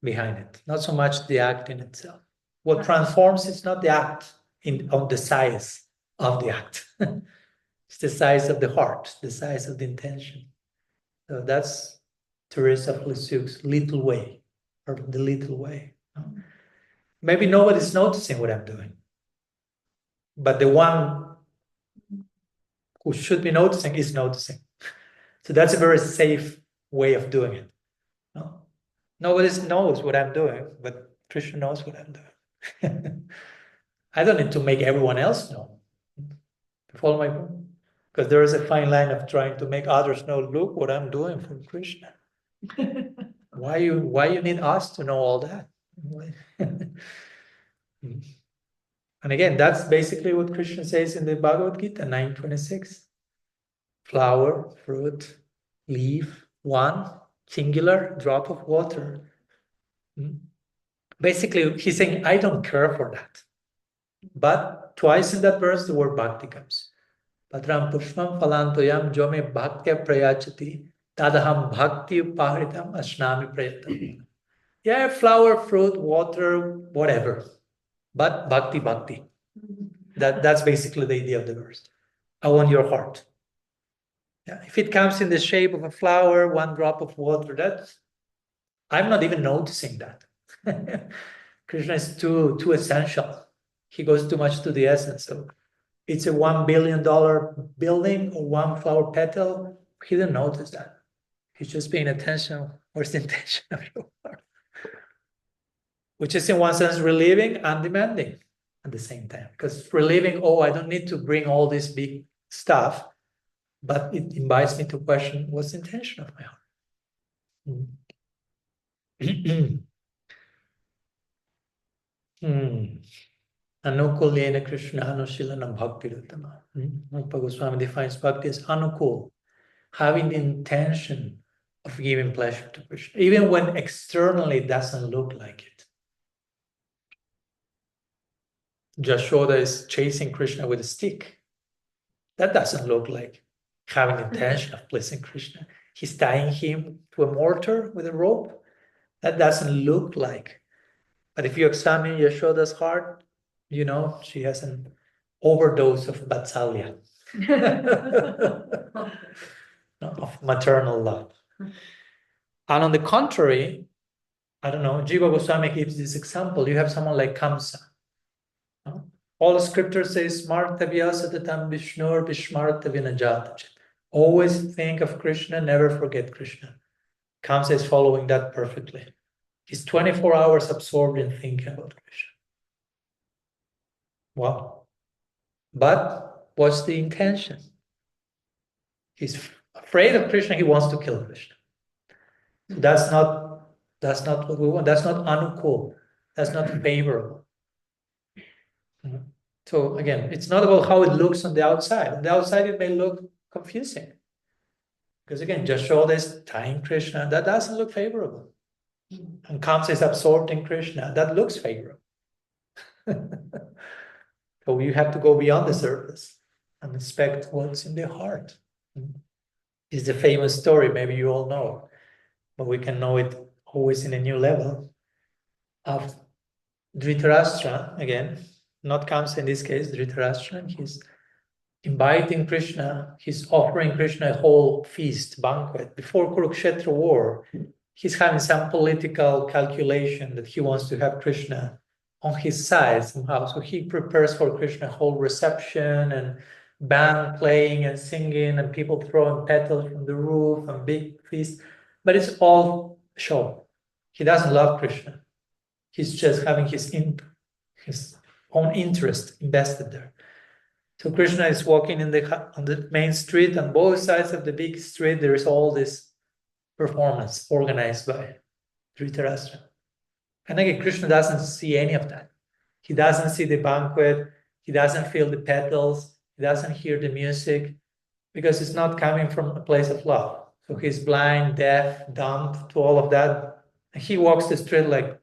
behind it, not so much the act in itself. What transforms is not the act on the size of the act. It's the size of the heart, the size of the intention. So that's Teresa of Lisieux's little way, or the little way. Maybe nobody's noticing what I'm doing. But the one who should be noticing is noticing. So that's a very safe way of doing it. No? Nobody knows what I'm doing, but Krishna knows what I'm doing. I don't need to make everyone else know. You follow my point? Because there is a fine line of trying to make others know, look what I'm doing for Krishna. Why you need us to know all that? And again, that's basically what Krishna says in the Bhagavad Gita 9:26. Flower, fruit, leaf, one singular drop of water. Basically, he's saying, I don't care for that. But twice in that verse, the word bhakti comes. Patram pushpam phalantoyam jome bhaktya prayachati tadaham bhakti upahritam ashnami prayatam. Yeah, flower, fruit, water, whatever. But bhakti. That's basically the idea of the verse. I want your heart. Yeah, if it comes in the shape of a flower, one drop of water, I'm not even noticing that. Krishna is too essential. He goes too much to the essence. So it's a $1 billion building or one flower petal. He didn't notice that. He's just paying attention. Where's the intention of your heart? Which is in one sense relieving and demanding at the same time. Because relieving, I don't need to bring all this big stuff, but it invites me to question what's the intention of my heart. Anukulena Krishna Anushilana Bhakti Ruttama. Rupa Goswami defines bhakti as anukul, having the intention of giving pleasure to Krishna, even when externally it doesn't look like it. Jashoda is chasing Krishna with a stick. That doesn't look like having intention of pleasing Krishna. He's tying him to a mortar with a rope. That doesn't look like. But if you examine Yashoda's heart, she has an overdose of vatsalya, of maternal love. And on the contrary, I don't know, Jiva Goswami gives this example. You have someone like Kamsa. All the scripture says, Smartavya satatam Vishnur Vishmartavya najata. Always think of Krishna, never forget Krishna. Kamsa is following that perfectly. He's 24 hours absorbed in thinking about Krishna. Wow. But what's the intention? He's afraid of Krishna, he wants to kill Krishna. So that's not what we want. That's not anukul. That's not favorable. So again, it's not about how it looks on the outside. On the outside, it may look confusing. Because again, Jashoda is tying Krishna. That doesn't look favorable. And Kamsa is absorbed in Krishna. That looks favorable. So you have to go beyond the surface and inspect what's in the heart. It's the famous story, maybe you all know, but we can know it always in a new level, of Dhritarashtra, again, not Kamsa in this case, Dhritarashtra. He's inviting Krishna, he's offering Krishna a whole feast, banquet. Before Kurukshetra war, he's having some political calculation that he wants to have Krishna on his side somehow. So he prepares for Krishna a whole reception and band playing and singing and people throwing petals from the roof and big feast. But it's all show. He doesn't love Krishna. He's just having his own interest invested there. So Krishna is walking on the main street. On both sides of the big street, there is all this performance organized by Dhritarashtra. And again, Krishna doesn't see any of that. He doesn't see the banquet. He doesn't feel the petals. He doesn't hear the music because it's not coming from a place of love. So he's blind, deaf, dumb to all of that. And he walks the street like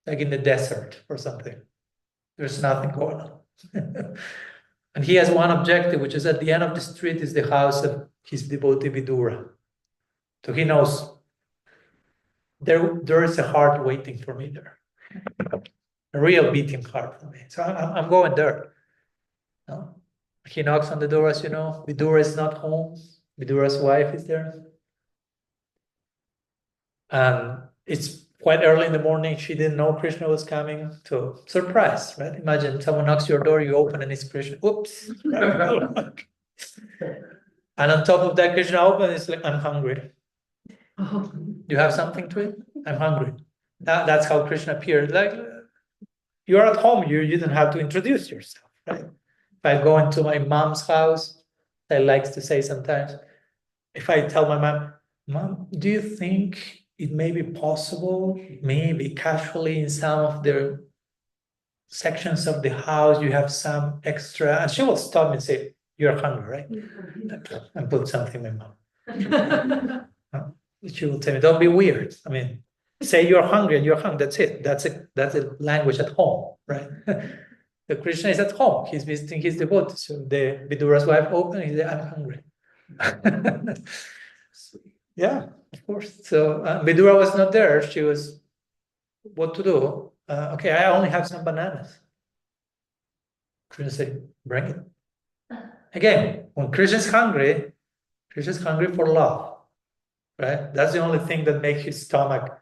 in the desert or something. There's nothing going on. And he has one objective, which is at the end of the street is the house of his devotee Vidura. So he knows there is a heart waiting for me there. A real beating heart for me. So I'm going there. No? He knocks on the door, as you know. Vidura is not home. Vidura's wife is there. And it's quite early in the morning, she didn't know Krishna was coming. So surprise, right? Imagine someone knocks your door, you open and it's Krishna. Oops. And on top of that, Krishna opens, it's like, I'm hungry. Oh. You have something to eat? I'm hungry. That's how Krishna appeared. Like, you're at home, you didn't have to introduce yourself, right? If I go into my mom's house, I like to say sometimes, if I tell my mom, Mom, do you think it may be possible, maybe casually in some of the sections of the house, you have some extra, and she will stop me and say, you're hungry, right? And put something in my mouth. She will tell me, don't be weird. I mean, say you're hungry and you're hungry. That's it. That's a language at home, right? The Krishna is at home. He's visiting his devotees. So the Vidura's wife opened. He said, I'm hungry. Yeah, of course. So Vidura was not there. She was, what to do? Okay, I only have some bananas. Krishna said, bring it. Again, when Krishna's hungry for love, right? That's the only thing that makes his stomach.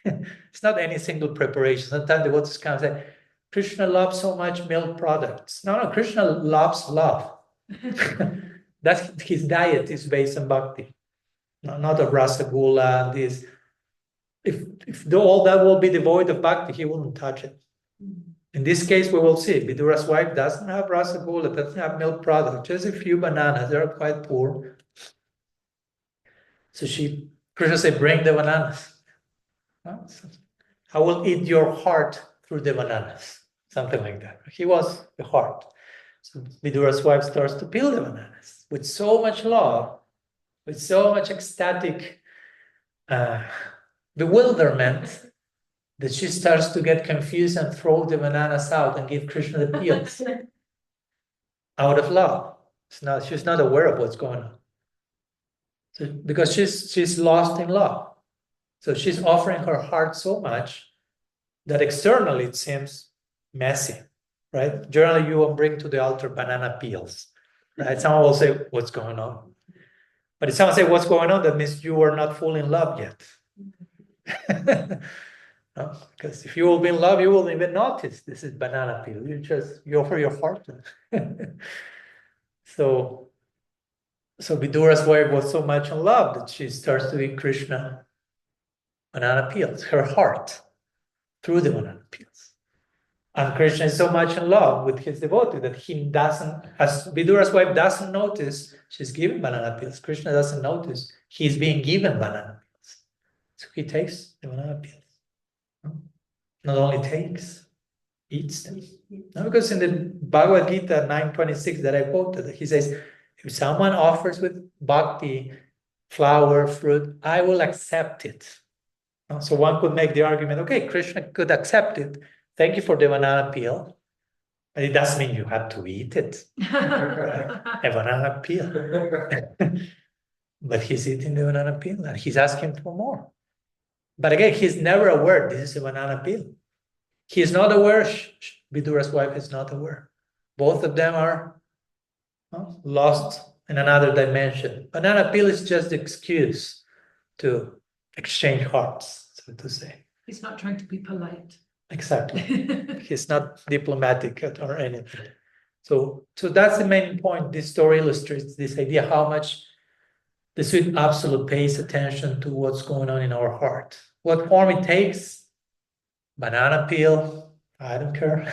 It's not any single preparation. Sometimes the devotees come and say, Krishna loves so much milk products. No, Krishna loves love. That's his diet is based on bhakti, not of rasagula and this. If all that will be devoid of bhakti, he wouldn't touch it. In this case, we will see Vidura's wife doesn't have rasagula, doesn't have milk product, just a few bananas. They're quite poor. So Krishna said, bring the bananas. I will eat your heart through the bananas. Something like that. He was the heart. So Vidura's wife starts to peel the bananas with so much love, with so much ecstatic bewilderment that she starts to get confused and throw the bananas out and give Krishna the peels out of love. She's not aware of what's going on. So, because she's lost in love. So she's offering her heart so much that externally it seems messy, right? Generally, you will bring to the altar banana peels, right? Someone will say, what's going on? But if someone say, what's going on? That means you are not fully in love yet. No? Because if you will be in love, you will even notice this is banana peel. You offer your heart. So Vidura's wife was so much in love that she starts to give Krishna banana peels, her heart, through the banana peels. And Krishna is so much in love with his devotee that he doesn't, as Vidura's wife doesn't notice she's giving banana peels, Krishna doesn't notice he's being given banana peels. So he takes the banana peels. Not only takes, eats them. No, because in the Bhagavad Gita 9:26 that I quoted, he says, if someone offers with bhakti, flower, fruit, I will accept it. So one could make the argument, okay, Krishna could accept it. Thank you for the banana peel. But it doesn't mean you have to eat it. A banana peel. But he's eating the banana peel and he's asking for more. But again, he's never aware this is a banana peel. He's not aware, Vidura's wife is not aware. Both of them are lost in another dimension. Banana peel is just the excuse to exchange hearts, so to say. He's not trying to be polite. Exactly. He's not diplomatic or anything. So that's the main point. This story illustrates this idea how much the sweet absolute pays attention to what's going on in our heart. What form it takes, banana peel, I don't care,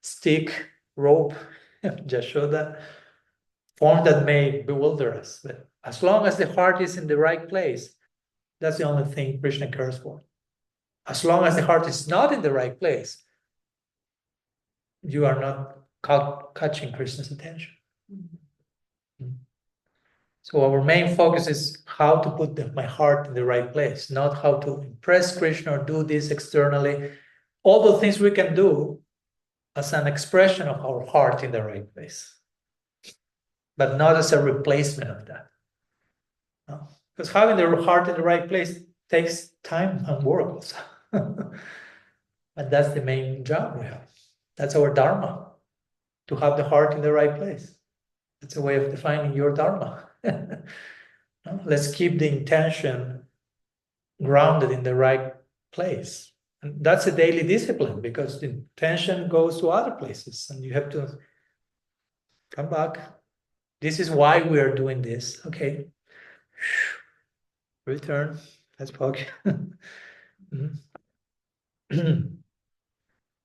stick, rope, Jashoda, form that may bewilder us. But as long as the heart is in the right place, that's the only thing Krishna cares for. As long as the heart is not in the right place, you are not catching Krishna's attention. So our main focus is how to put my heart in the right place, not how to impress Krishna or do this externally. All the things we can do as an expression of our heart in the right place, but not as a replacement of that. No? Because having the heart in the right place takes time and work also. But that's the main job we have. That's our dharma, to have the heart in the right place. It's a way of defining your dharma. No? Let's keep the intention grounded in the right place. And that's a daily discipline, because the attention goes to other places and you have to come back. This is why we are doing this. Okay. Return. Let's talk.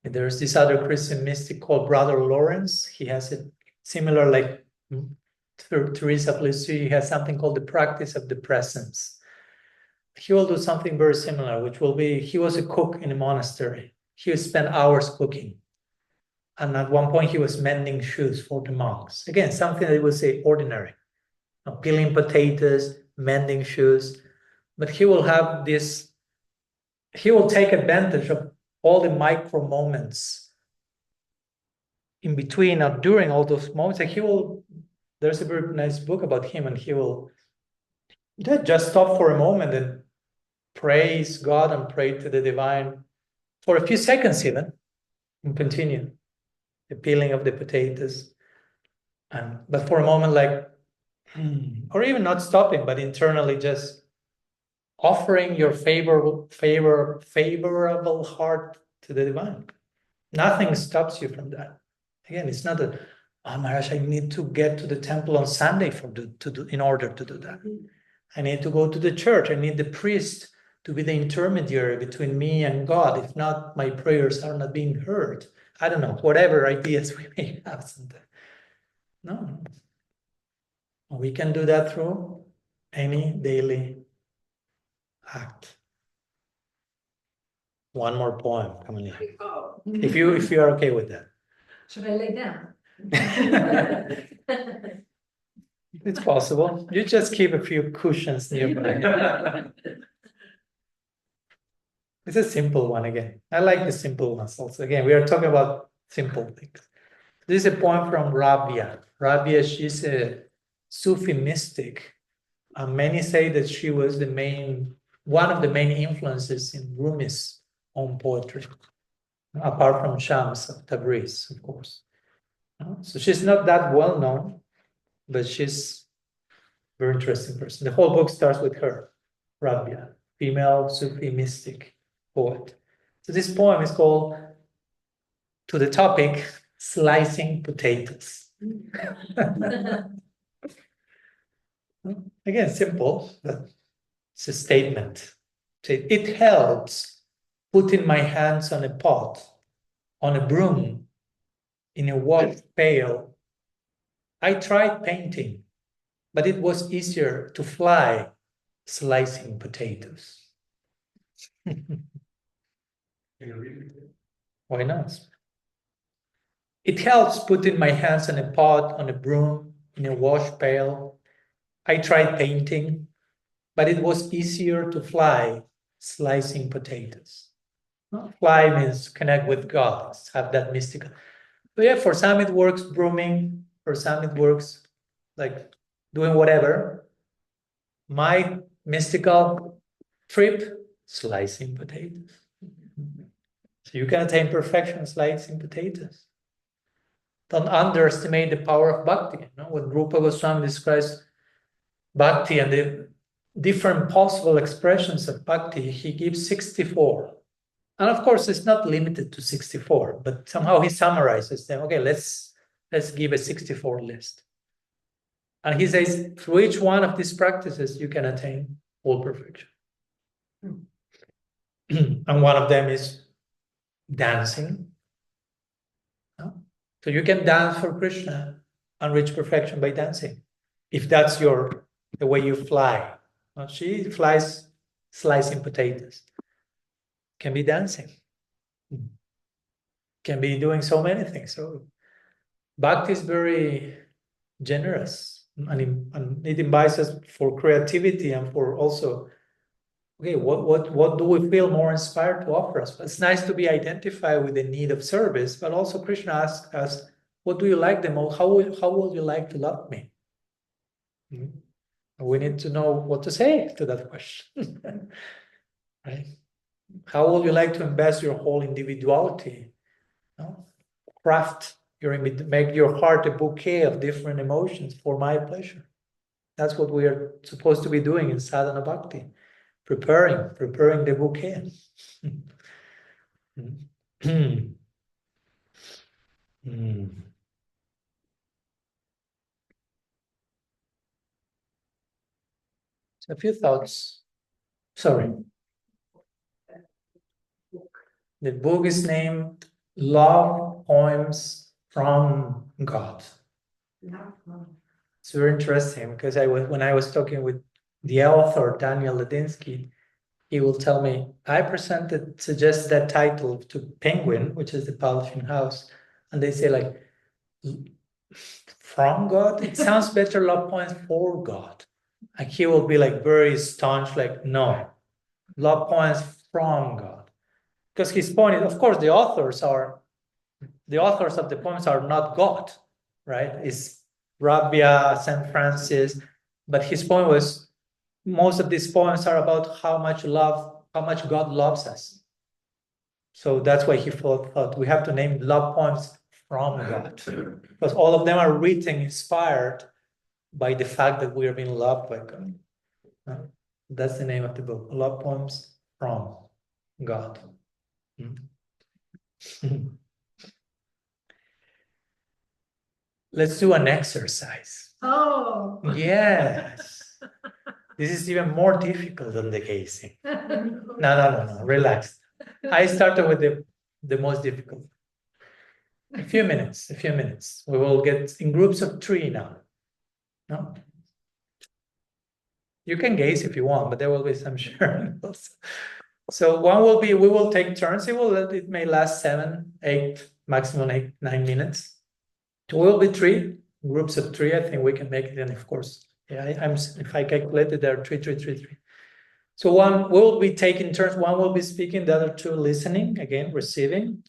There's this other Christian mystic called Brother Lawrence. He has a similar, like Teresa of Lisieux, he has something called the practice of the presence. He will do something very similar, which will be, he was a cook in a monastery. He would spend hours cooking. And at one point he was mending shoes for the monks. Again, something that would say ordinary. Peeling potatoes, mending shoes. But he will have this, he will take advantage of all the micro moments in between or during all those moments. Like there's a very nice book about him, and he will just stop for a moment and praise God and pray to the divine for a few seconds even, and continue the peeling of the potatoes. But for a moment, like, or even not stopping, but internally just offering your favorable heart to the divine. Nothing stops you from that. Again, it's not that, oh Maharaj, I need to get to the temple on Sunday in order to do that. I need to go to the church. I need the priest to be the intermediary between me and God. If not, my prayers are not being heard. I don't know, whatever ideas we may have sometimes. No. We can do that through any daily act. One more poem coming in. If you are okay with that. Should I lay down? It's possible. You just keep a few cushions nearby. It's a simple one again. I like the simple ones also. Again, we are talking about simple things. This is a poem from Rabia. Rabia, she's a Sufi mystic. Many say that she was one of the main influences in Rumi's own poetry, apart from Shams of Tabriz, of course. So she's not that well known, but she's a very interesting person. The whole book starts with her, Rabia, female Sufi mystic poet. So this poem is called, to the topic, Slicing Potatoes. Again, simple, but it's a statement. It helps putting my hands on a pot, on a broom, in a wash pail. I tried painting, but it was easier to fly slicing potatoes. Why not? It helps putting my hands on a pot, on a broom, in a wash pail. I tried painting, but it was easier to fly slicing potatoes. Fly means connect with God, have that mystical. But yeah, for some it works brooming, for some it works like doing whatever. My mystical trip, slicing potatoes. So you can attain perfection slicing potatoes. Don't underestimate the power of bhakti. When Rupa Goswami describes bhakti and the different possible expressions of bhakti, he gives 64. And of course, it's not limited to 64, but somehow he summarizes them. Okay, let's give a 64 list. And he says, through each one of these practices, you can attain all perfection. And one of them is dancing. So you can dance for Krishna and reach perfection by dancing, if that's the way you fly. She flies slicing potatoes. Can be dancing. Can be doing so many things. So bhakti is very generous, and it invites us for creativity and for also, okay, what do we feel more inspired to offer us? It's nice to be identified with the need of service, but also Krishna asks us, what do you like the most? How would you like to love me? We need to know what to say to that question. Right? How would you like to invest your whole individuality? Make your heart a bouquet of different emotions for my pleasure. That's what we are supposed to be doing in sadhana bhakti. preparing the bouquet. So a few thoughts. Sorry. The book is named Love Poems from God. It's very interesting because when I was talking with the author, Daniel Ladinsky, he will tell me, I suggest that title to Penguin, which is the publishing house, and they say like, from God? It sounds better, Love Poems for God. And he will be like very staunch, like, no, Love Poems from God. Because his point is, of course, the authors of the poems are not God, right? It's Rabia, St. Francis, but his point was, most of these poems are about how much God loves us. So that's why he thought we have to name love poems from God, because all of them are written, inspired by the fact that we are being loved by God. That's the name of the book, Love Poems from God. Let's do an exercise. Oh. Yes. This is even more difficult than the gazing. No. Relax. I started with the most difficult. A few minutes. We will get in groups of 3 now. No? You can gaze if you want, but there will be some sharing also. So we will take turns. It may last 7, 8, maximum 8, 9 minutes. It will be 3 groups of 3. I think we can make it. And of course, yeah, if I calculated, there are 3. So one will be taking turns. One will be speaking, the other 2 listening, again, receiving.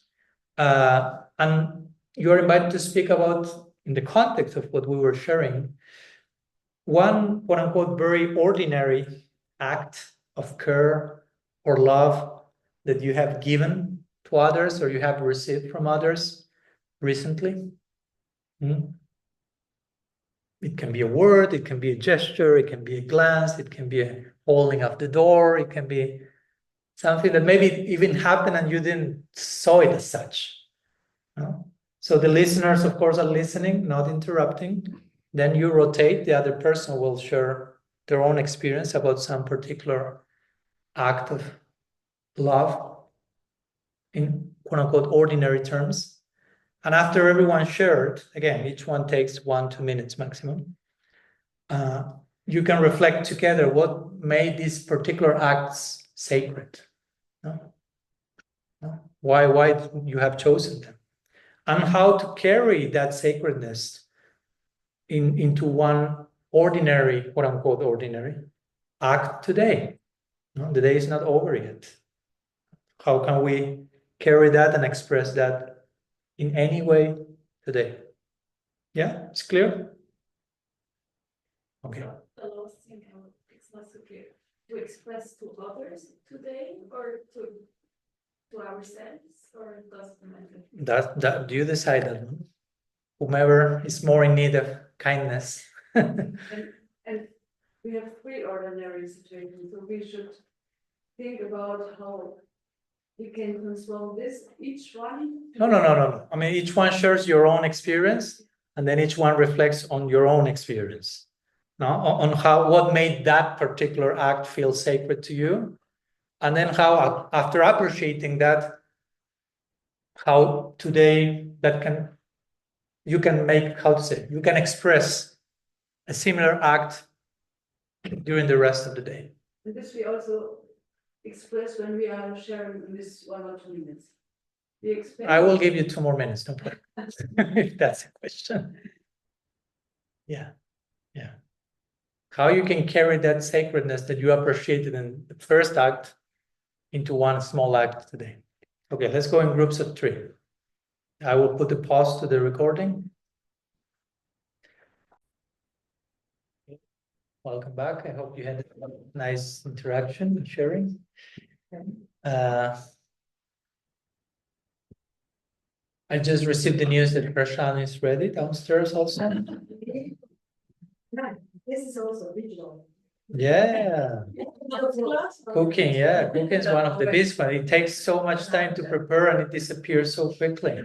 And you're invited to speak about, in the context of what we were sharing, one quote unquote very ordinary act of care or love that you have given to others or you have received from others recently. It can be a word, it can be a gesture, it can be a glance, it can be a holding of the door, it can be something that maybe even happened and you didn't saw it as such. No? So the listeners, of course, are listening, not interrupting. Then you rotate, the other person will share their own experience about some particular act of love in quote-unquote ordinary terms. And after everyone shared, again, each one takes 1-2 minutes maximum, you can reflect together what made these particular acts sacred. No? Why you have chosen them. And how to carry that sacredness into one ordinary, quote unquote, ordinary act today. No, the day is not over yet. How can we carry that and express that in any way today? Yeah, it's clear? Okay. The last thing, it's not so clear. To express to others today or to ourselves, or it doesn't matter? That do you decide that? Whomever is more in need of kindness. And we have 3 ordinary situations, so we should think about how we can transform this, each one. No. I mean, each one shares your own experience, and then each one reflects on your own experience. Now, on what made that particular act feel sacred to you, and then how, after appreciating that, how today you can express a similar act during the rest of the day. And this we also express when we are sharing this 1 or 2 minutes. I will give you 2 more minutes, don't worry. If that's a question. Yeah. How you can carry that sacredness that you appreciated in the first act into one small act today. Okay, let's go in groups of 3. I will put a pause to the recording. Welcome back. I hope you had a nice interaction and sharing. I just received the news that Prashant is ready downstairs also. This is also original. Yeah, cooking. Yeah, cooking is one of the best one. It takes so much time to prepare and it disappears so quickly.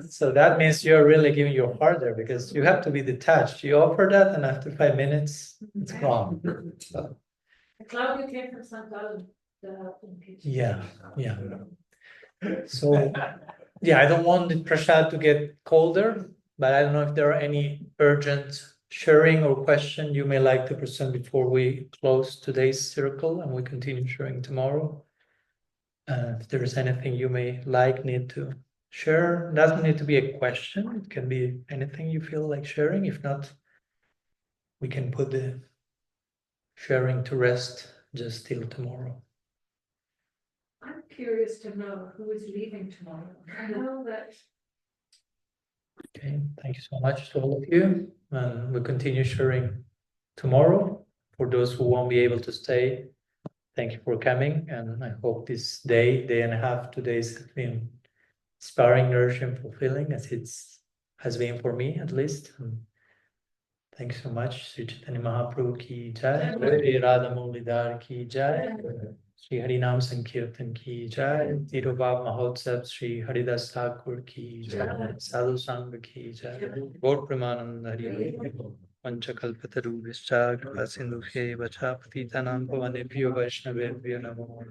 So that means you're really giving your heart there because you have to be detached. You offer that, and after 5 minutes, it's gone. So, Claudia came from St. Gallen to help in the kitchen. yeah, yeah. So, yeah, I don't want the prasad to get colder, but I don't know if there are any urgent sharing or question you may like to present before we close today's circle and we continue sharing tomorrow. If there is anything you may need to share, it doesn't need to be a question. It can be anything you feel like sharing. If not, we can put the sharing to rest just till tomorrow. I'm curious to know who is leaving tomorrow. I know that. Okay, thank you so much to all of you. And we'll continue sharing tomorrow. For those who won't be able to stay, thank you for coming. And I hope this day and a half, 2 days have been inspiring, nourishing, fulfilling as has been for me at least. And thanks so much. Sri Chaitanya Mahaprabhu ki jai. Sri Radha Mulidhar ki jai. Sri Harinam Sankirtan ki jai. Tirobhav Mahotsav Sri Haridas Thakur ki jai. Sadhu Sangha ki jai. Gaur Premanand Hari. Panchakalpataru Vischa Kripa Sindhu Bhacha Patitanam Pavanebhyo Vaishnavebhyo Namo.